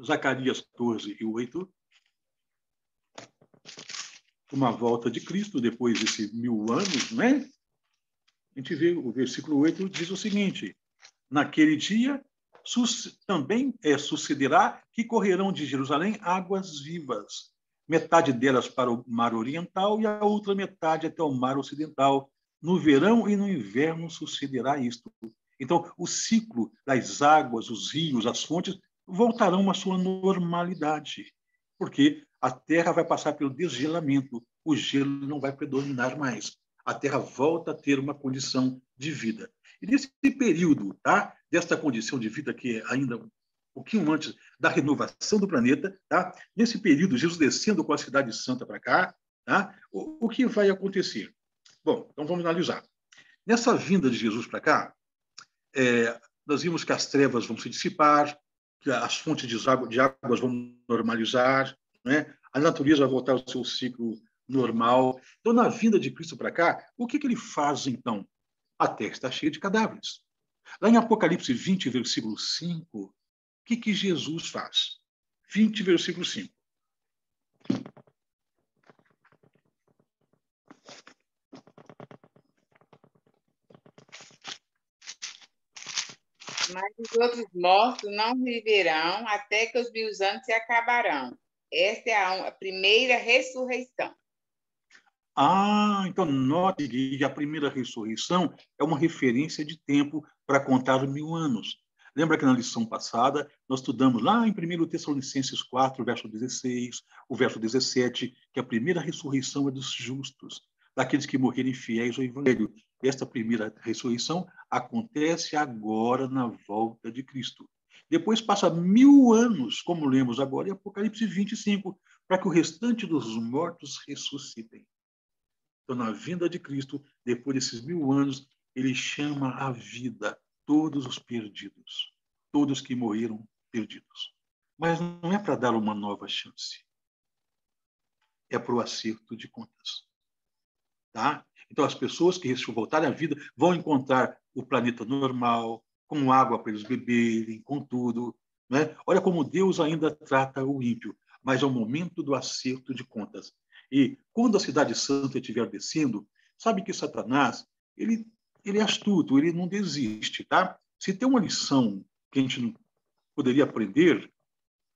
Zacarias 14 e 8, uma volta de Cristo, depois desses 1000 anos, né? A gente vê o versículo 8 diz o seguinte: naquele dia também sucederá que correrão de Jerusalém águas vivas, metade delas para o mar oriental e a outra metade até o mar ocidental. No verão e no inverno sucederá isto. Então, o ciclo das águas, os rios, as fontes voltarão à sua normalidade, porque a terra vai passar pelo desgelamento, o gelo não vai predominar mais. A terra volta a ter uma condição de vida. E nesse período, tá, desta condição de vida, que é ainda um pouquinho antes da renovação do planeta, tá, nesse período, Jesus descendo com a Cidade Santa para cá, tá, o que vai acontecer? Bom, então vamos analisar. Nessa vinda de Jesus para cá, nós vimos que as trevas vão se dissipar, que as fontes de águas vão normalizar, né? A natureza vai voltar ao seu ciclo normal. Então, na vinda de Cristo para cá, o que ele faz, então? A terra está cheia de cadáveres. Lá em Apocalipse 20, versículo 5, o que Jesus faz? 20, versículo 5. Mas os outros mortos não viverão até que os 1000 anos se acabarão. Esta é a primeira ressurreição. Então note que a primeira ressurreição é uma referência de tempo para contar os 1000 anos. Lembra que na lição passada nós estudamos lá em 1 Tessalonicenses 4, verso 16, o verso 17, que a primeira ressurreição é dos justos, daqueles que morrerem fiéis ao Evangelho. Esta primeira ressurreição acontece agora na volta de Cristo. Depois passa 1000 anos, como lemos agora em Apocalipse 25, para que o restante dos mortos ressuscitem. Então, na vinda de Cristo, depois desses 1000 anos, ele chama à vida todos os perdidos, todos que morreram perdidos. Mas não é para dar uma nova chance. É para o acerto de contas. Tá? Então, as pessoas que voltarem à vida vão encontrar o planeta normal, com água para eles beberem, com tudo. Né? Olha como Deus ainda trata o ímpio, mas é o momento do acerto de contas. E quando a cidade santa estiver descendo, sabe que Satanás, ele é astuto, ele não desiste, tá? Se tem uma lição que a gente não poderia aprender,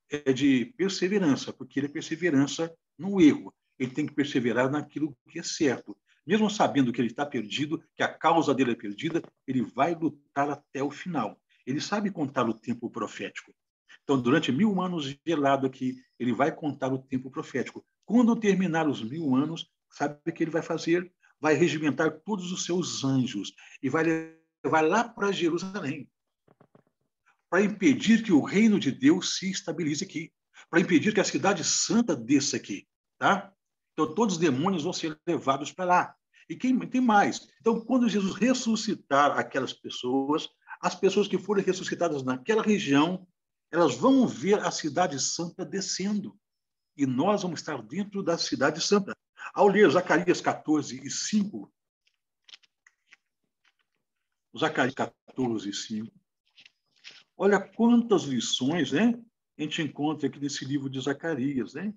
é de perseverança, porque ele é perseverança no erro. Ele tem que perseverar naquilo que é certo. Mesmo sabendo que ele está perdido, que a causa dele é perdida, ele vai lutar até o final. Ele sabe contar o tempo profético. Então, durante 1000 anos gelado aqui, ele vai contar o tempo profético. Quando terminar os 1000 anos, sabe o que ele vai fazer? Vai regimentar todos os seus anjos e vai levar lá para Jerusalém, para impedir que o reino de Deus se estabilize aqui, para impedir que a cidade santa desça aqui, tá? Então, todos os demônios vão ser levados para lá. E quem tem mais? Então, quando Jesus ressuscitar aquelas pessoas, as pessoas que forem ressuscitadas naquela região, elas vão ver a cidade santa descendo. E nós vamos estar dentro da cidade santa. Ao ler Zacarias 14 e 5, Zacarias 14 e 5, olha quantas lições, né, a gente encontra aqui nesse livro de Zacarias, né?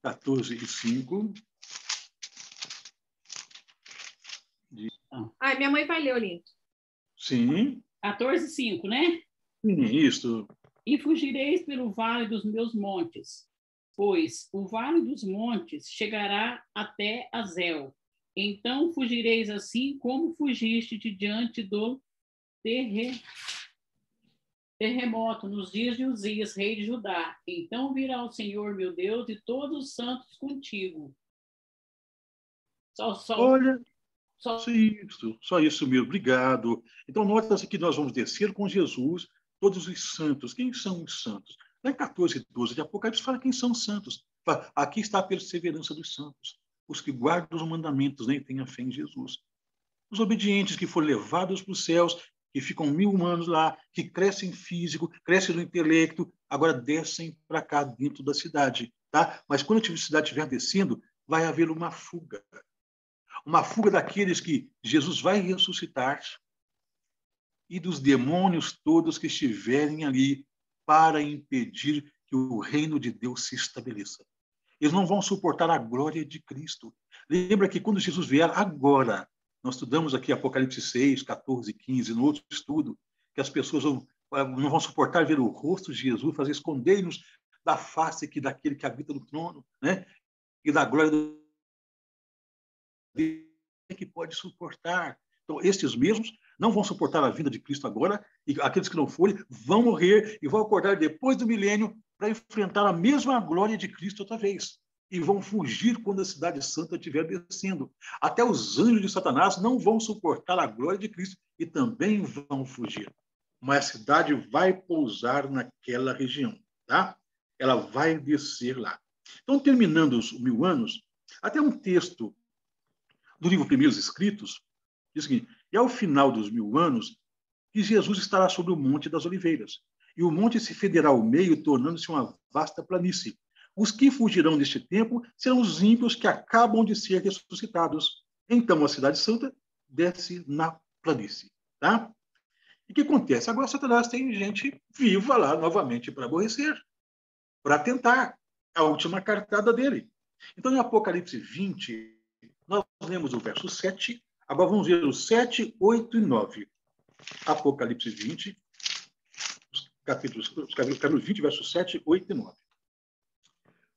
14 e 5. Ai, minha mãe vai ler, Olinto. Sim. 14:5, né? Isso. E fugireis pelo vale dos meus montes, pois o vale dos montes chegará até Azel. Então fugireis assim como fugiste de diante do terremoto nos dias de Uzias, rei de Judá. Então virá o Senhor, meu Deus, e todos os santos contigo. Olha, só isso mesmo, obrigado. Então, nota-se que nós vamos descer com Jesus, todos os santos. Quem são os santos? Lá em 14 e 12 de Apocalipse fala quem são os santos. Aqui está a perseverança dos santos, os que guardam os mandamentos, né, e têm a fé em Jesus. Os obedientes que foram levados para os céus, que ficam 1000 anos lá, que crescem físico, crescem no intelecto, agora descem para cá dentro da cidade. Tá? Mas quando a cidade estiver descendo, vai haver uma fuga daqueles que Jesus vai ressuscitar e dos demônios todos que estiverem ali para impedir que o reino de Deus se estabeleça. Eles não vão suportar a glória de Cristo. Lembra que quando Jesus vier agora, nós estudamos aqui Apocalipse 6, 14, 15, no outro estudo, que as pessoas não vão suportar ver o rosto de Jesus, fazer esconder-nos da face daquele que habita no trono, né? E da glória do que pode suportar. Então, estes mesmos não vão suportar a vinda de Cristo agora, e aqueles que não forem vão morrer e vão acordar depois do milênio para enfrentar a mesma glória de Cristo outra vez. E vão fugir quando a cidade santa estiver descendo. Até os anjos de Satanás não vão suportar a glória de Cristo e também vão fugir. Mas a cidade vai pousar naquela região, tá? Ela vai descer lá. Então, terminando os 1000 anos, até um texto do livro Primeiros Escritos, diz o seguinte: e ao final dos 1000 anos, que Jesus estará sobre o Monte das Oliveiras, e o monte se fenderá ao meio, tornando-se uma vasta planície. Os que fugirão neste tempo serão os ímpios que acabam de ser ressuscitados. Então a cidade santa desce na planície. Tá? E o que acontece? Agora Satanás tem gente viva lá novamente para aborrecer, para tentar a última cartada dele. Então, em Apocalipse 20, nós lemos o verso 7, agora vamos ver os 7, 8 e 9. Apocalipse 20, capítulo 20, versos 7, 8 e 9.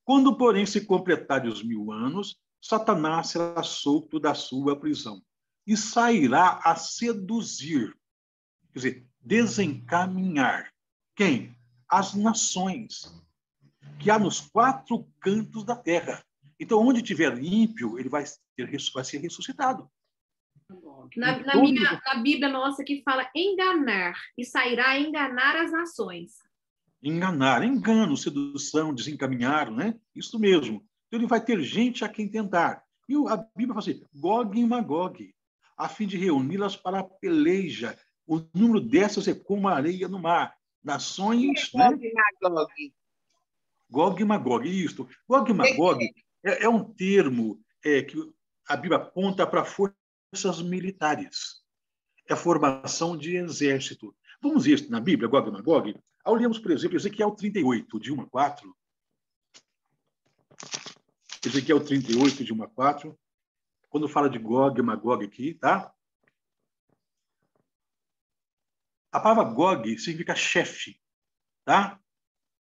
Quando, porém, se completares os 1000 anos, Satanás será solto da sua prisão e sairá a seduzir, quer dizer, desencaminhar. Quem? As nações que há nos 4 cantos da terra. Então, onde tiver ímpio, ele vai ser ressuscitado. Na Bíblia nossa que fala enganar, e sairá a enganar as nações. Enganar, engano, sedução, desencaminhar, né? Isso mesmo. Então, ele vai ter gente a quem tentar. E a Bíblia fala assim, Gog e Magog, a fim de reuni-las para a peleja. O número dessas é como a areia no mar. Nações, né? Gog e Magog. Gog e Magog, isso. Gog e Magog é um termo que a Bíblia aponta para forças militares. É a formação de exército. Vamos ver isso na Bíblia, Gog e Magog? Ao lermos, por exemplo, Ezequiel 38, de 1 a 4. Ezequiel 38, de 1 a 4. Quando fala de Gog e Magog aqui, tá? A palavra Gog significa chefe, tá?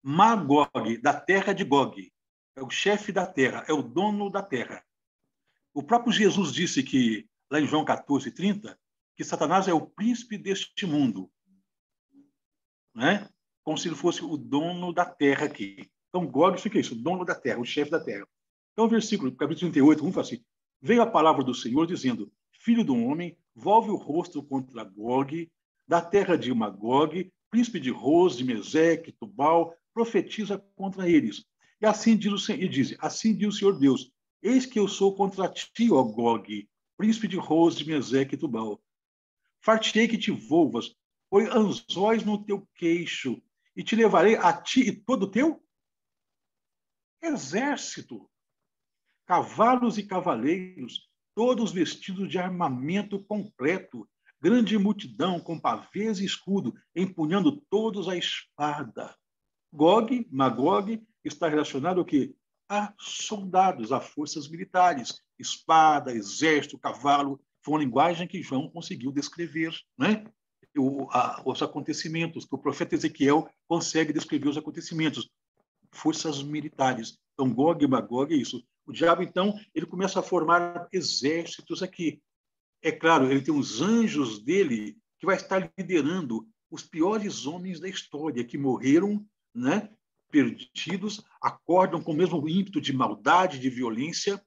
Magog, da terra de Gog. É o chefe da terra, é o dono da terra. O próprio Jesus disse que, lá em João 14, 30, que Satanás é o príncipe deste mundo, né? Como se ele fosse o dono da terra aqui. Então, Gog fica isso, o dono da terra, o chefe da terra. Então, o versículo, capítulo 38, vamos falar assim, veio a palavra do Senhor dizendo, filho do homem, volve o rosto contra Gog, da terra de Magog, príncipe de Ros, de Meseque, Tubal, profetiza contra eles. E assim diz o Senhor, e diz, assim diz o Senhor Deus, eis que eu sou contra ti, ó Gog, príncipe de Ros, de Meseque e Tubal. Fartei que te volvas, põe anzóis no teu queixo, e te levarei a ti e todo o teu exército, cavalos e cavaleiros, todos vestidos de armamento completo, grande multidão com pavês e escudo, empunhando todos a espada. Gog, Magog, está relacionado ao quê? A soldados, a forças militares, espada, exército, cavalo. Foi uma linguagem que João conseguiu descrever, né? Os acontecimentos, que o profeta Ezequiel consegue descrever os acontecimentos. Forças militares. Então, Gog e Magog é isso. O diabo, então, ele começa a formar exércitos aqui. É claro, ele tem os anjos dele que vai estar liderando os piores homens da história, que morreram, né, perdidos, acordam com o mesmo ímpeto de maldade, de violência,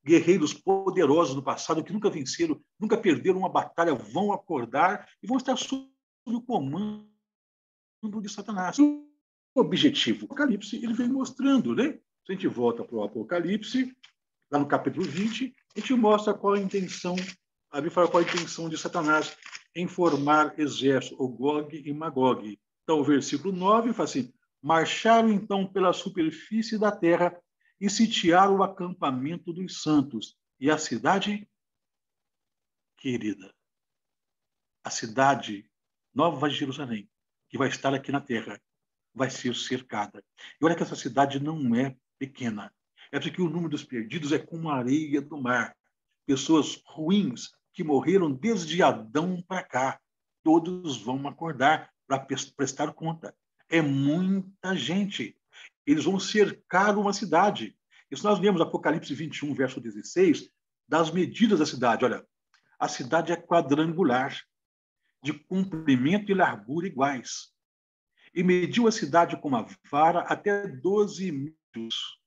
guerreiros poderosos do passado que nunca venceram, nunca perderam uma batalha, vão acordar e vão estar sob o comando de Satanás. O objetivo, o Apocalipse, ele vem mostrando, né? Se a gente volta para o Apocalipse, lá no capítulo 20, a gente mostra qual a intenção, a Bíblia fala qual a intenção de Satanás em formar exército, o Gog e Magog. Então, o versículo 9 fala assim, marcharam então pela superfície da terra e sitiaram o acampamento dos santos. E a cidade querida, a cidade Nova Jerusalém, que vai estar aqui na terra, vai ser cercada. E olha que essa cidade não é pequena. É porque o número dos perdidos é como a areia do mar. Pessoas ruins que morreram desde Adão para cá. Todos vão acordar para prestar conta. É muita gente. Eles vão cercar uma cidade. Isso nós vemos Apocalipse 21, verso 16, das medidas da cidade. Olha, a cidade é quadrangular, de comprimento e largura iguais. E mediu a cidade com uma vara até 12 metros.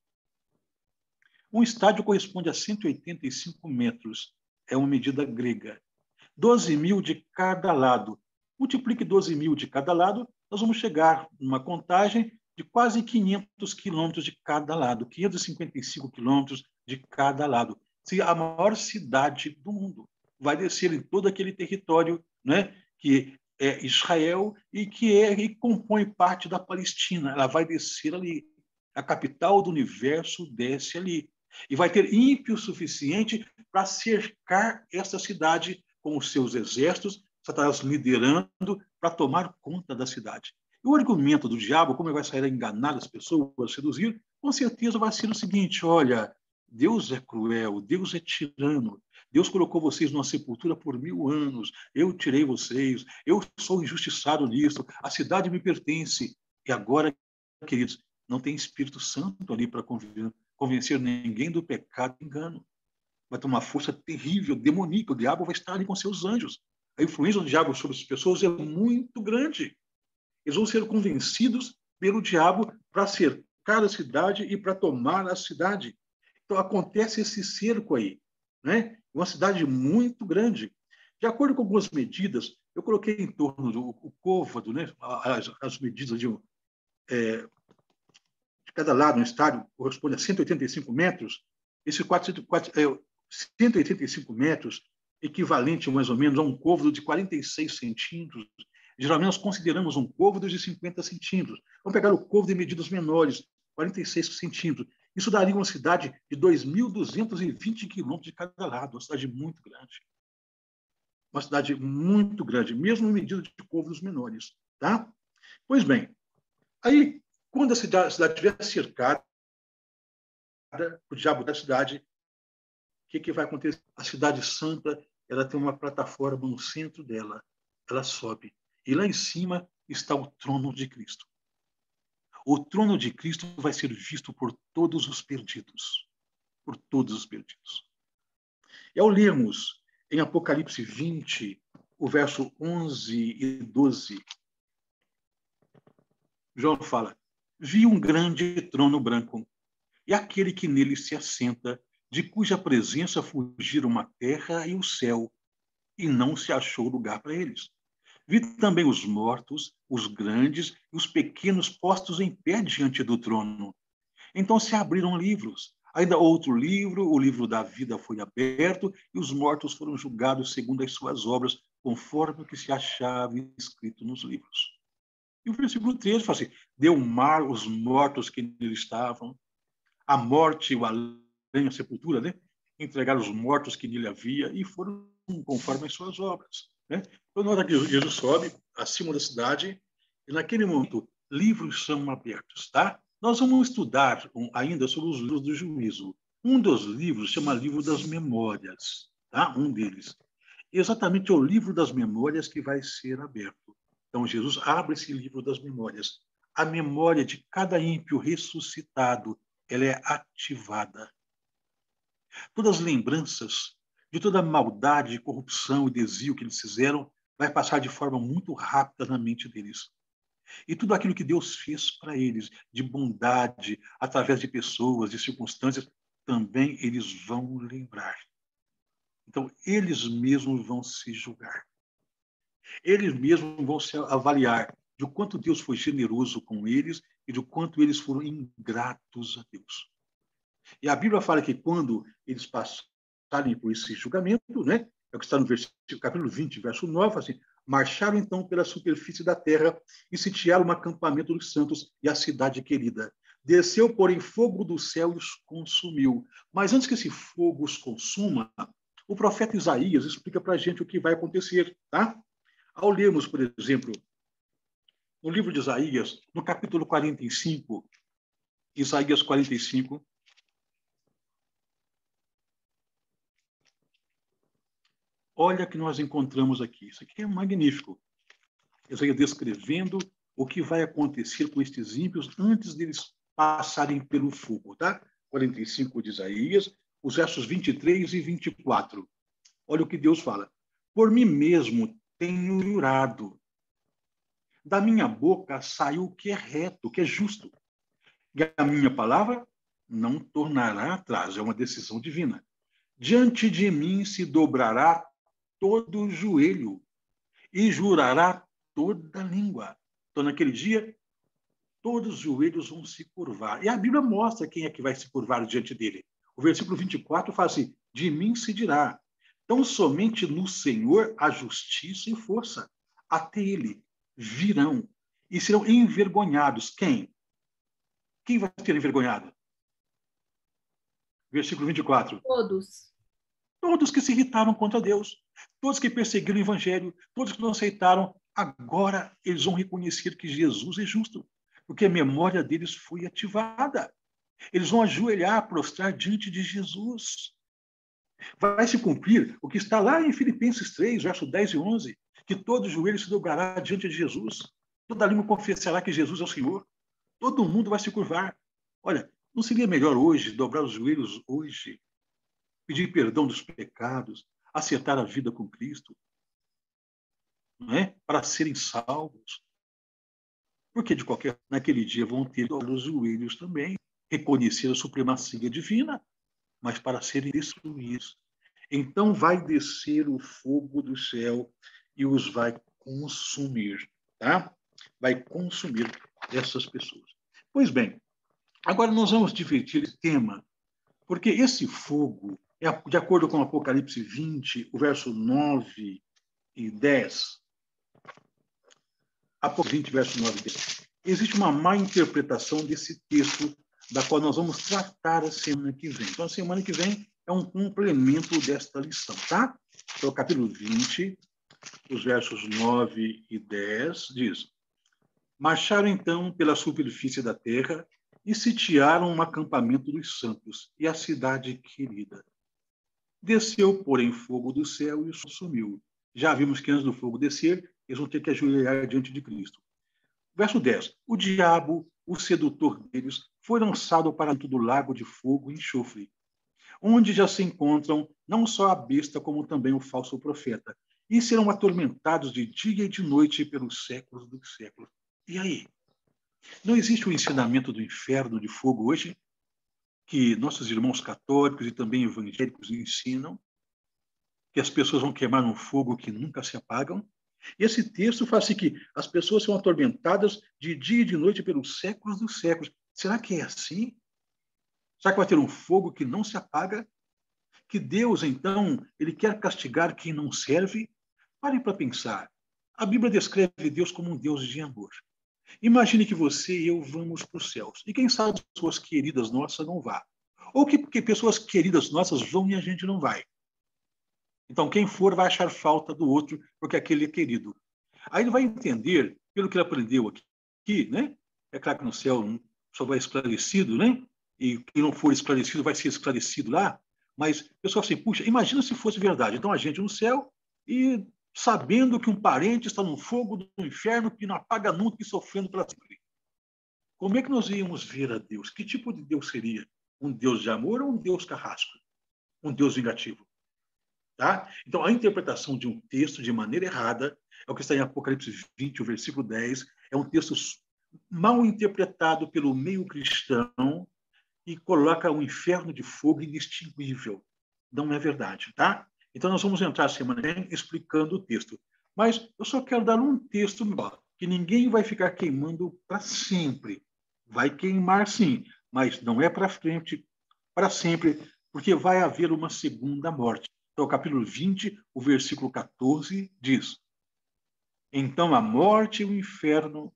Um estádio corresponde a 185 metros. É uma medida grega. 12.000 de cada lado. Multiplique 12.000 de cada lado, nós vamos chegar numa contagem de quase 500 quilômetros de cada lado, 555 quilômetros de cada lado. A maior cidade do mundo vai descer em todo aquele território, né, que é Israel e que compõe parte da Palestina. Ela vai descer ali. a capital do universo desce ali. E vai ter ímpio suficiente para cercar esta cidade com os seus exércitos, Satanás liderando para tomar conta da cidade. E o argumento do diabo, como ele vai sair a enganar as pessoas, seduzir, com certeza vai ser o seguinte: olha, Deus é cruel, Deus é tirano, Deus colocou vocês numa sepultura por 1000 anos, eu tirei vocês, eu sou injustiçado nisso, a cidade me pertence. E agora, queridos, não tem Espírito Santo ali para convencer ninguém do pecado e engano. Vai ter uma força terrível, demoníaca, o diabo vai estar ali com seus anjos. A influência do diabo sobre as pessoas é muito grande. Eles vão ser convencidos pelo diabo para cercar a cidade e para tomar a cidade. Então, acontece esse cerco aí, né? Uma cidade muito grande. De acordo com algumas medidas, eu coloquei em torno do côvado, né? As medidas de cada lado no estádio corresponde a 185 metros. Esses 185 metros, equivalente mais ou menos a um côvado de 46 centímetros. Geralmente nós consideramos um côvado de 50 centímetros. Vamos pegar o côvado de medidas menores, 46 centímetros. Isso daria uma cidade de 2.220 quilômetros de cada lado, uma cidade muito grande. Uma cidade muito grande, mesmo em medida de côvados menores. Tá? Pois bem, aí, quando a cidade estiver cercada, o diabo da cidade, o que vai acontecer? A cidade santa, ela tem uma plataforma no centro dela, ela sobe. E lá em cima está o trono de Cristo. O trono de Cristo vai ser visto por todos os perdidos. Por todos os perdidos. E ao lermos em Apocalipse 20, o verso 11 e 12, João fala: vi um grande trono branco, e aquele que nele se assenta, de cuja presença fugiram a terra e o céu, e não se achou lugar para eles. Vi também os mortos, os grandes e os pequenos postos em pé diante do trono. Então se abriram livros. Ainda outro livro, o livro da vida, foi aberto, e os mortos foram julgados segundo as suas obras, conforme o que se achava escrito nos livros. E o versículo 13 fala assim: deu mar os mortos que nele estavam, a morte, o além, a sepultura, né? Entregaram os mortos que nele havia e foram conforme as suas obras. Né? Então, na hora que Jesus sobe acima da cidade, e naquele momento, livros são abertos. Tá? Nós vamos estudar ainda sobre os livros do juízo. Um dos livros chama Livro das Memórias. Tá? Um deles. Exatamente o livro das memórias que vai ser aberto. Então, Jesus abre esse livro das memórias. A memória de cada ímpio ressuscitado, ela é ativada. Todas as lembranças de toda a maldade, corrupção e desvio que eles fizeram vai passar de forma muito rápida na mente deles. E tudo aquilo que Deus fez para eles, de bondade, através de pessoas, de circunstâncias, também eles vão lembrar. Então, eles mesmos vão se julgar. Eles mesmos vão se avaliar de quanto Deus foi generoso com eles e de quanto eles foram ingratos a Deus. E a Bíblia fala que quando eles passarem por esse julgamento, né, é o que está no capítulo 20, verso 9, assim: marcharam então pela superfície da terra e sitiaram um acampamento dos santos e a cidade querida. Desceu, porém, fogo do céu e os consumiu. Mas antes que esse fogo os consuma, o profeta Isaías explica para a gente o que vai acontecer. Tá? Ao lermos, por exemplo, no livro de Isaías, no capítulo 45, Isaías 45, olha o que nós encontramos aqui. Isso aqui é magnífico. Isaías descrevendo o que vai acontecer com estes ímpios antes deles passarem pelo fogo. Tá? 45 de Isaías, os versos 23 e 24. Olha o que Deus fala. Por mim mesmo tenho jurado. Da minha boca saiu o que é reto, o que é justo. E a minha palavra não tornará atrás. É uma decisão divina. Diante de mim se dobrará todo o joelho e jurará toda a língua. Então, naquele dia, todos os joelhos vão se curvar. E a Bíblia mostra quem é que vai se curvar diante dele. O versículo 24 fala assim: de mim se dirá. Então, somente no Senhor há justiça e força. Até ele virão e serão envergonhados. Quem? Quem vai ser envergonhado? Versículo 24. Todos. Todos que se irritaram contra Deus, todos que perseguiram o evangelho, todos que não aceitaram, agora eles vão reconhecer que Jesus é justo, porque a memória deles foi ativada. Eles vão ajoelhar, prostrar diante de Jesus. Vai se cumprir o que está lá em Filipenses 3, verso 10 e 11, que todo joelho se dobrará diante de Jesus, toda língua confessará que Jesus é o Senhor, todo mundo vai se curvar. Olha, não seria melhor hoje dobrar os joelhos hoje, pedir perdão dos pecados, acertar a vida com Cristo, não é? Para serem salvos? Porque naquele dia vão ter os joelhos também, reconhecer a supremacia divina, mas para serem destruídos. Então vai descer o fogo do céu e os vai consumir, tá? Vai consumir essas pessoas. Pois bem, agora nós vamos dividir esse tema, porque esse fogo, de acordo com Apocalipse 20, o verso 9 e 10, Apocalipse 20, verso 9 e 10, existe uma má interpretação desse texto, da qual nós vamos tratar a semana que vem. Então, a semana que vem é um complemento desta lição, tá? Então, capítulo 20, os versos 9 e 10, diz: Marcharam, então, pela superfície da terra e sitiaram um acampamento dos santos e a cidade querida. Desceu, porém, fogo do céu e os consumiu. Já vimos que antes do fogo descer, eles vão ter que ajoelhar diante de Cristo. Verso 10. O diabo, o sedutor deles, foi lançado para dentro do lago de fogo e enxofre, onde já se encontram não só a besta, como também o falso profeta, e serão atormentados de dia e de noite pelos séculos dos séculos. E aí? Não existe o ensinamento do inferno de fogo hoje, que nossos irmãos católicos e também evangélicos ensinam, que as pessoas vão queimar num fogo que nunca se apagam? Esse texto fala assim que as pessoas são atormentadas de dia e de noite pelos séculos dos séculos. Será que é assim? Será que vai ter um fogo que não se apaga? Que Deus, então, ele quer castigar quem não serve? Pare para pensar. A Bíblia descreve Deus como um Deus de amor. Imagine que você e eu vamos para os céus. E quem sabe pessoas queridas nossas não vá. Ou que pessoas queridas nossas vão e a gente não vai. Então, quem for vai achar falta do outro, porque aquele é querido. Aí ele vai entender, pelo que ele aprendeu aqui, né? É claro que no céu só vai esclarecido, né? E quem não for esclarecido vai ser esclarecido lá. Mas o pessoal assim, puxa, imagina se fosse verdade. Então, a gente no céu e sabendo que um parente está no fogo do inferno que não apaga nunca e sofrendo para sempre. Como é que nós íamos ver a Deus? Que tipo de Deus seria? Um Deus de amor ou um Deus carrasco? Um Deus vingativo? Tá? Então, a interpretação de um texto de maneira errada é o que está em Apocalipse 20, o versículo 10. É um texto mal interpretado pelo meio cristão e coloca um inferno de fogo inextinguível. Não é verdade, tá? Então, nós vamos entrar semana que vem explicando o texto. Mas eu só quero dar um texto que ninguém vai ficar queimando para sempre. Vai queimar, sim, mas não é para frente, para sempre, porque vai haver uma segunda morte. Então, o capítulo 20, o versículo 14, diz: Então a morte e o inferno...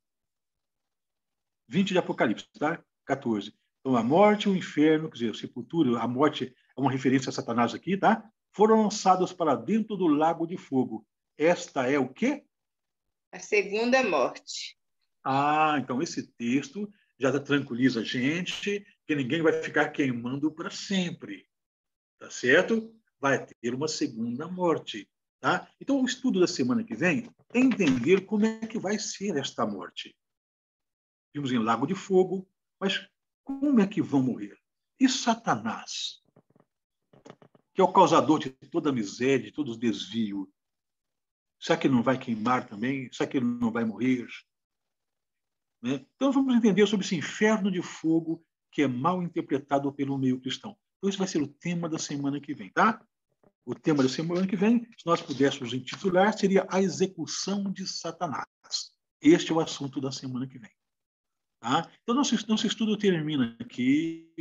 20 de Apocalipse, tá? 14. Então, a morte e o inferno, quer dizer, a sepultura, a morte é uma referência a Satanás aqui, tá? Foram lançados para dentro do lago de fogo. Esta é o quê? A segunda morte. Ah, então esse texto já tranquiliza a gente, que ninguém vai ficar queimando para sempre. Tá certo? Vai ter uma segunda morte. Tá? Então, o estudo da semana que vem é entender como é que vai ser esta morte. Vimos em Lago de Fogo, mas como é que vão morrer? E Satanás, que é o causador de toda a miséria, de todo o desvio, será que ele não vai queimar também? Será que ele não vai morrer? Né? Então, vamos entender sobre esse inferno de fogo que é mal interpretado pelo meio cristão. Então, esse vai ser o tema da semana que vem, tá? O tema da semana que vem, se nós pudéssemos intitular, seria a execução de Satanás. Este é o assunto da semana que vem. Tá? Então, nosso estudo termina aqui.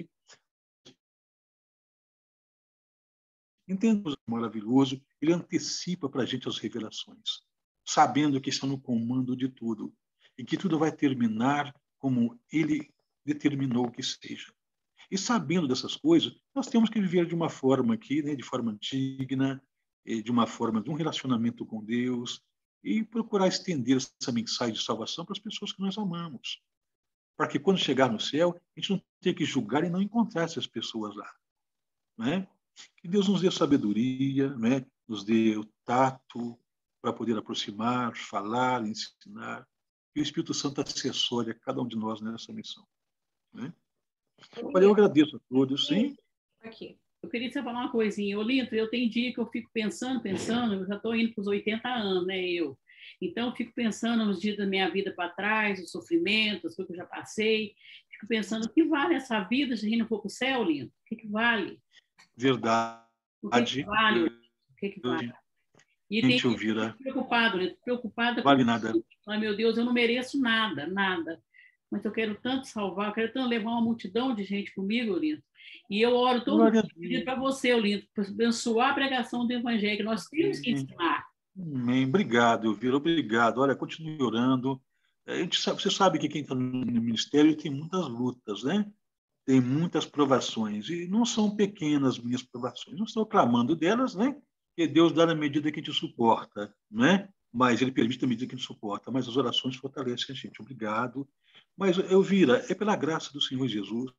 Entendemos maravilhoso, ele antecipa para a gente as revelações, sabendo que está no comando de tudo, e que tudo vai terminar como ele determinou que seja. E sabendo dessas coisas, nós temos que viver de uma forma aqui, né, de forma digna, de uma forma de um relacionamento com Deus, e procurar estender essa mensagem de salvação para as pessoas que nós amamos. Para que quando chegar no céu, a gente não tenha que julgar e não encontrar essas pessoas lá. Né? Que Deus nos dê sabedoria, né? Nos dê o tato para poder aproximar, falar, ensinar. E o Espírito Santo assessore a cada um de nós nessa missão. Né? Olha, eu agradeço a todos, sim. Aqui. Eu queria te falar uma coisinha. Olinto, eu tenho dia que eu fico pensando, eu já estou indo para os 80 anos, né, eu. Então, eu fico pensando nos dias da minha vida para trás, os sofrimentos, as coisas que eu já passei. Fico pensando, o que vale essa vida se a gente não for para o céu, Olinto? O que vale? Verdade. O que vale? O que vale? E tem gente preocupado, Olinto, preocupada vale nada. Ai, meu Deus, eu não mereço nada, nada. Mas eu quero tanto salvar, eu quero tanto levar uma multidão de gente comigo, Olinto. E eu oro todo dia para você, Olinto, para abençoar a pregação do Evangelho, que nós temos que ensinar. Amém. Obrigado, Elvira, obrigado. Olha, continue orando. Você sabe que quem está no ministério tem muitas lutas, né? Tem muitas provações, e não são pequenas minhas provações. Não estou clamando delas, né? Que Deus dá na medida que te suporta, né? Mas Ele permite na medida que te suporta. Mas as orações fortalecem a gente. Obrigado. Mas, Elvira, é pela graça do Senhor Jesus.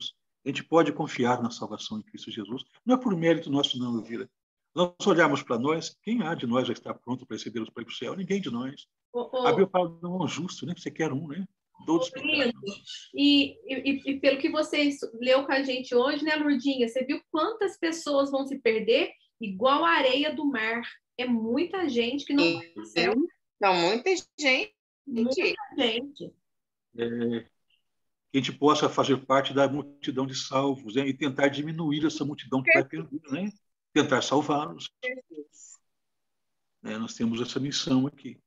A gente pode confiar na salvação em Cristo Jesus. Não é por mérito nosso, não, Elvira. Nós olharmos para nós, quem há de nós já está pronto para receber os para ir para o céu? Ninguém de nós. A Bíblia fala de um justo, né? Você quer um, né? Todos e pelo que você leu com a gente hoje, né, Lourdinha? Você viu quantas pessoas vão se perder igual a areia do mar? É muita gente que não vai para o céu. Não, muita gente. Muita gente. Que a gente possa fazer parte da multidão de salvos, né? E tentar diminuir essa multidão que vai perder, né? Tentar salvá-los. Nós temos essa missão aqui.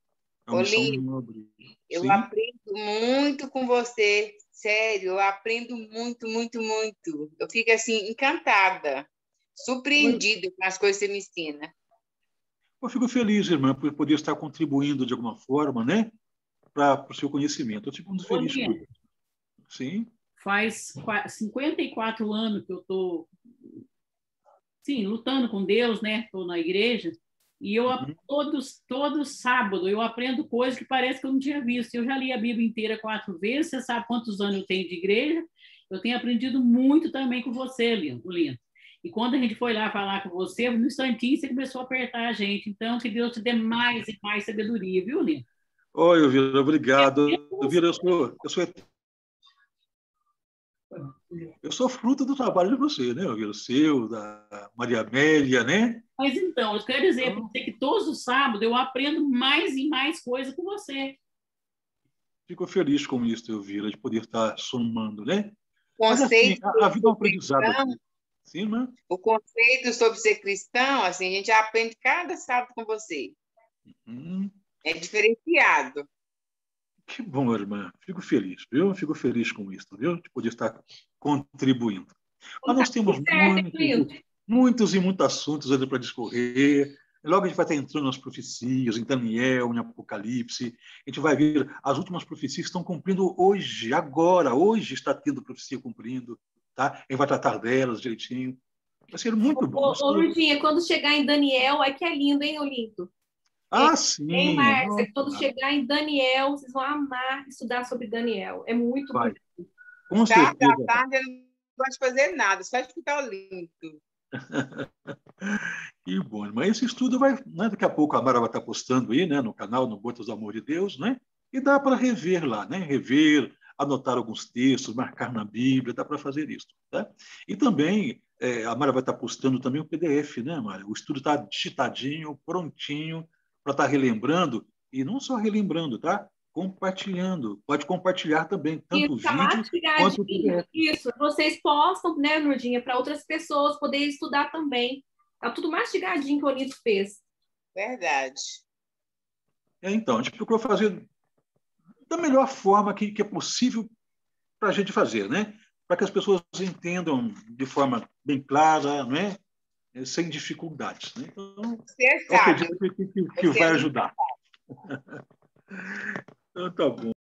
É uma missão nobre. Eu aprendo muito com você, sério, eu aprendo muito, muito, muito. Eu fico assim, encantada, surpreendida com as coisas que você me ensina. Eu fico feliz, irmã, por poder estar contribuindo de alguma forma, né? Para o seu conhecimento. Eu fico muito feliz por isso. Sim. Faz 54 anos que eu estou lutando com Deus, né? Estou na igreja. E eu, todo sábado, eu aprendo coisas que parece que eu não tinha visto. Eu já li a Bíblia inteira 4 vezes. Você sabe quantos anos eu tenho de igreja. Eu tenho aprendido muito também com você, Lindo. E quando a gente foi lá falar com você, no instantinho você começou a apertar a gente. Então, que Deus te dê mais e mais sabedoria, viu, Lindo? Oi, Elvira, obrigado. Elvira, eu sou fruto do trabalho de você, né, Elvira? Seu, da Maria Amélia, né? Mas então, eu quero dizer para você que todos os sábados eu aprendo mais e mais coisas com você. Fico feliz com isso, Elvira, de poder estar somando, né? Conceito Mas, assim, a vida é um aprendizado aqui. Sim, né? O conceito sobre ser cristão, assim, a gente aprende cada sábado com você. É diferenciado. Que bom, irmã. Fico feliz, viu? Fico feliz com isso, viu? De poder estar contribuindo. Mas nós temos muitos e muitos assuntos ainda para discorrer. Logo a gente vai estar entrando nas profecias, em Daniel, em Apocalipse. A gente vai ver as últimas profecias que estão cumprindo hoje, agora. Hoje está tendo profecia cumprindo. Tá? A gente vai tratar delas direitinho. Vai ser muito bom. Ô, Lourdinha, quando chegar em Daniel, é que é lindo, hein, Olinto? Sim. Em Márcia, quando chegar em Daniel, vocês vão amar estudar sobre Daniel. É muito bonito. Com certeza. Eu não gosto de fazer nada, só de ficar Olinto. Que bom, mas esse estudo vai, né, daqui a pouco a Mara vai estar postando aí, né, no canal, no Gotas do Amor de Deus, né? E dá para rever lá, né? Rever, anotar alguns textos, marcar na Bíblia, dá para fazer isso, tá? E também a Mara vai estar postando também o PDF, né, Mara? O estudo está digitadinho, prontinho para estar relembrando e não só relembrando, tá? Compartilhando. Pode compartilhar também, tanto o vídeo quanto o PDF. Isso, vocês postam, né, Lourdinha, para outras pessoas poderem estudar também. Tá tudo mastigadinho que o Olinto fez. Verdade. Então, a gente procurou fazer da melhor forma que é possível para a gente fazer, né? Para que as pessoas entendam de forma bem clara, né? Sem dificuldades. Né? Então, eu acredito que vai ajudar. Então, tá bom.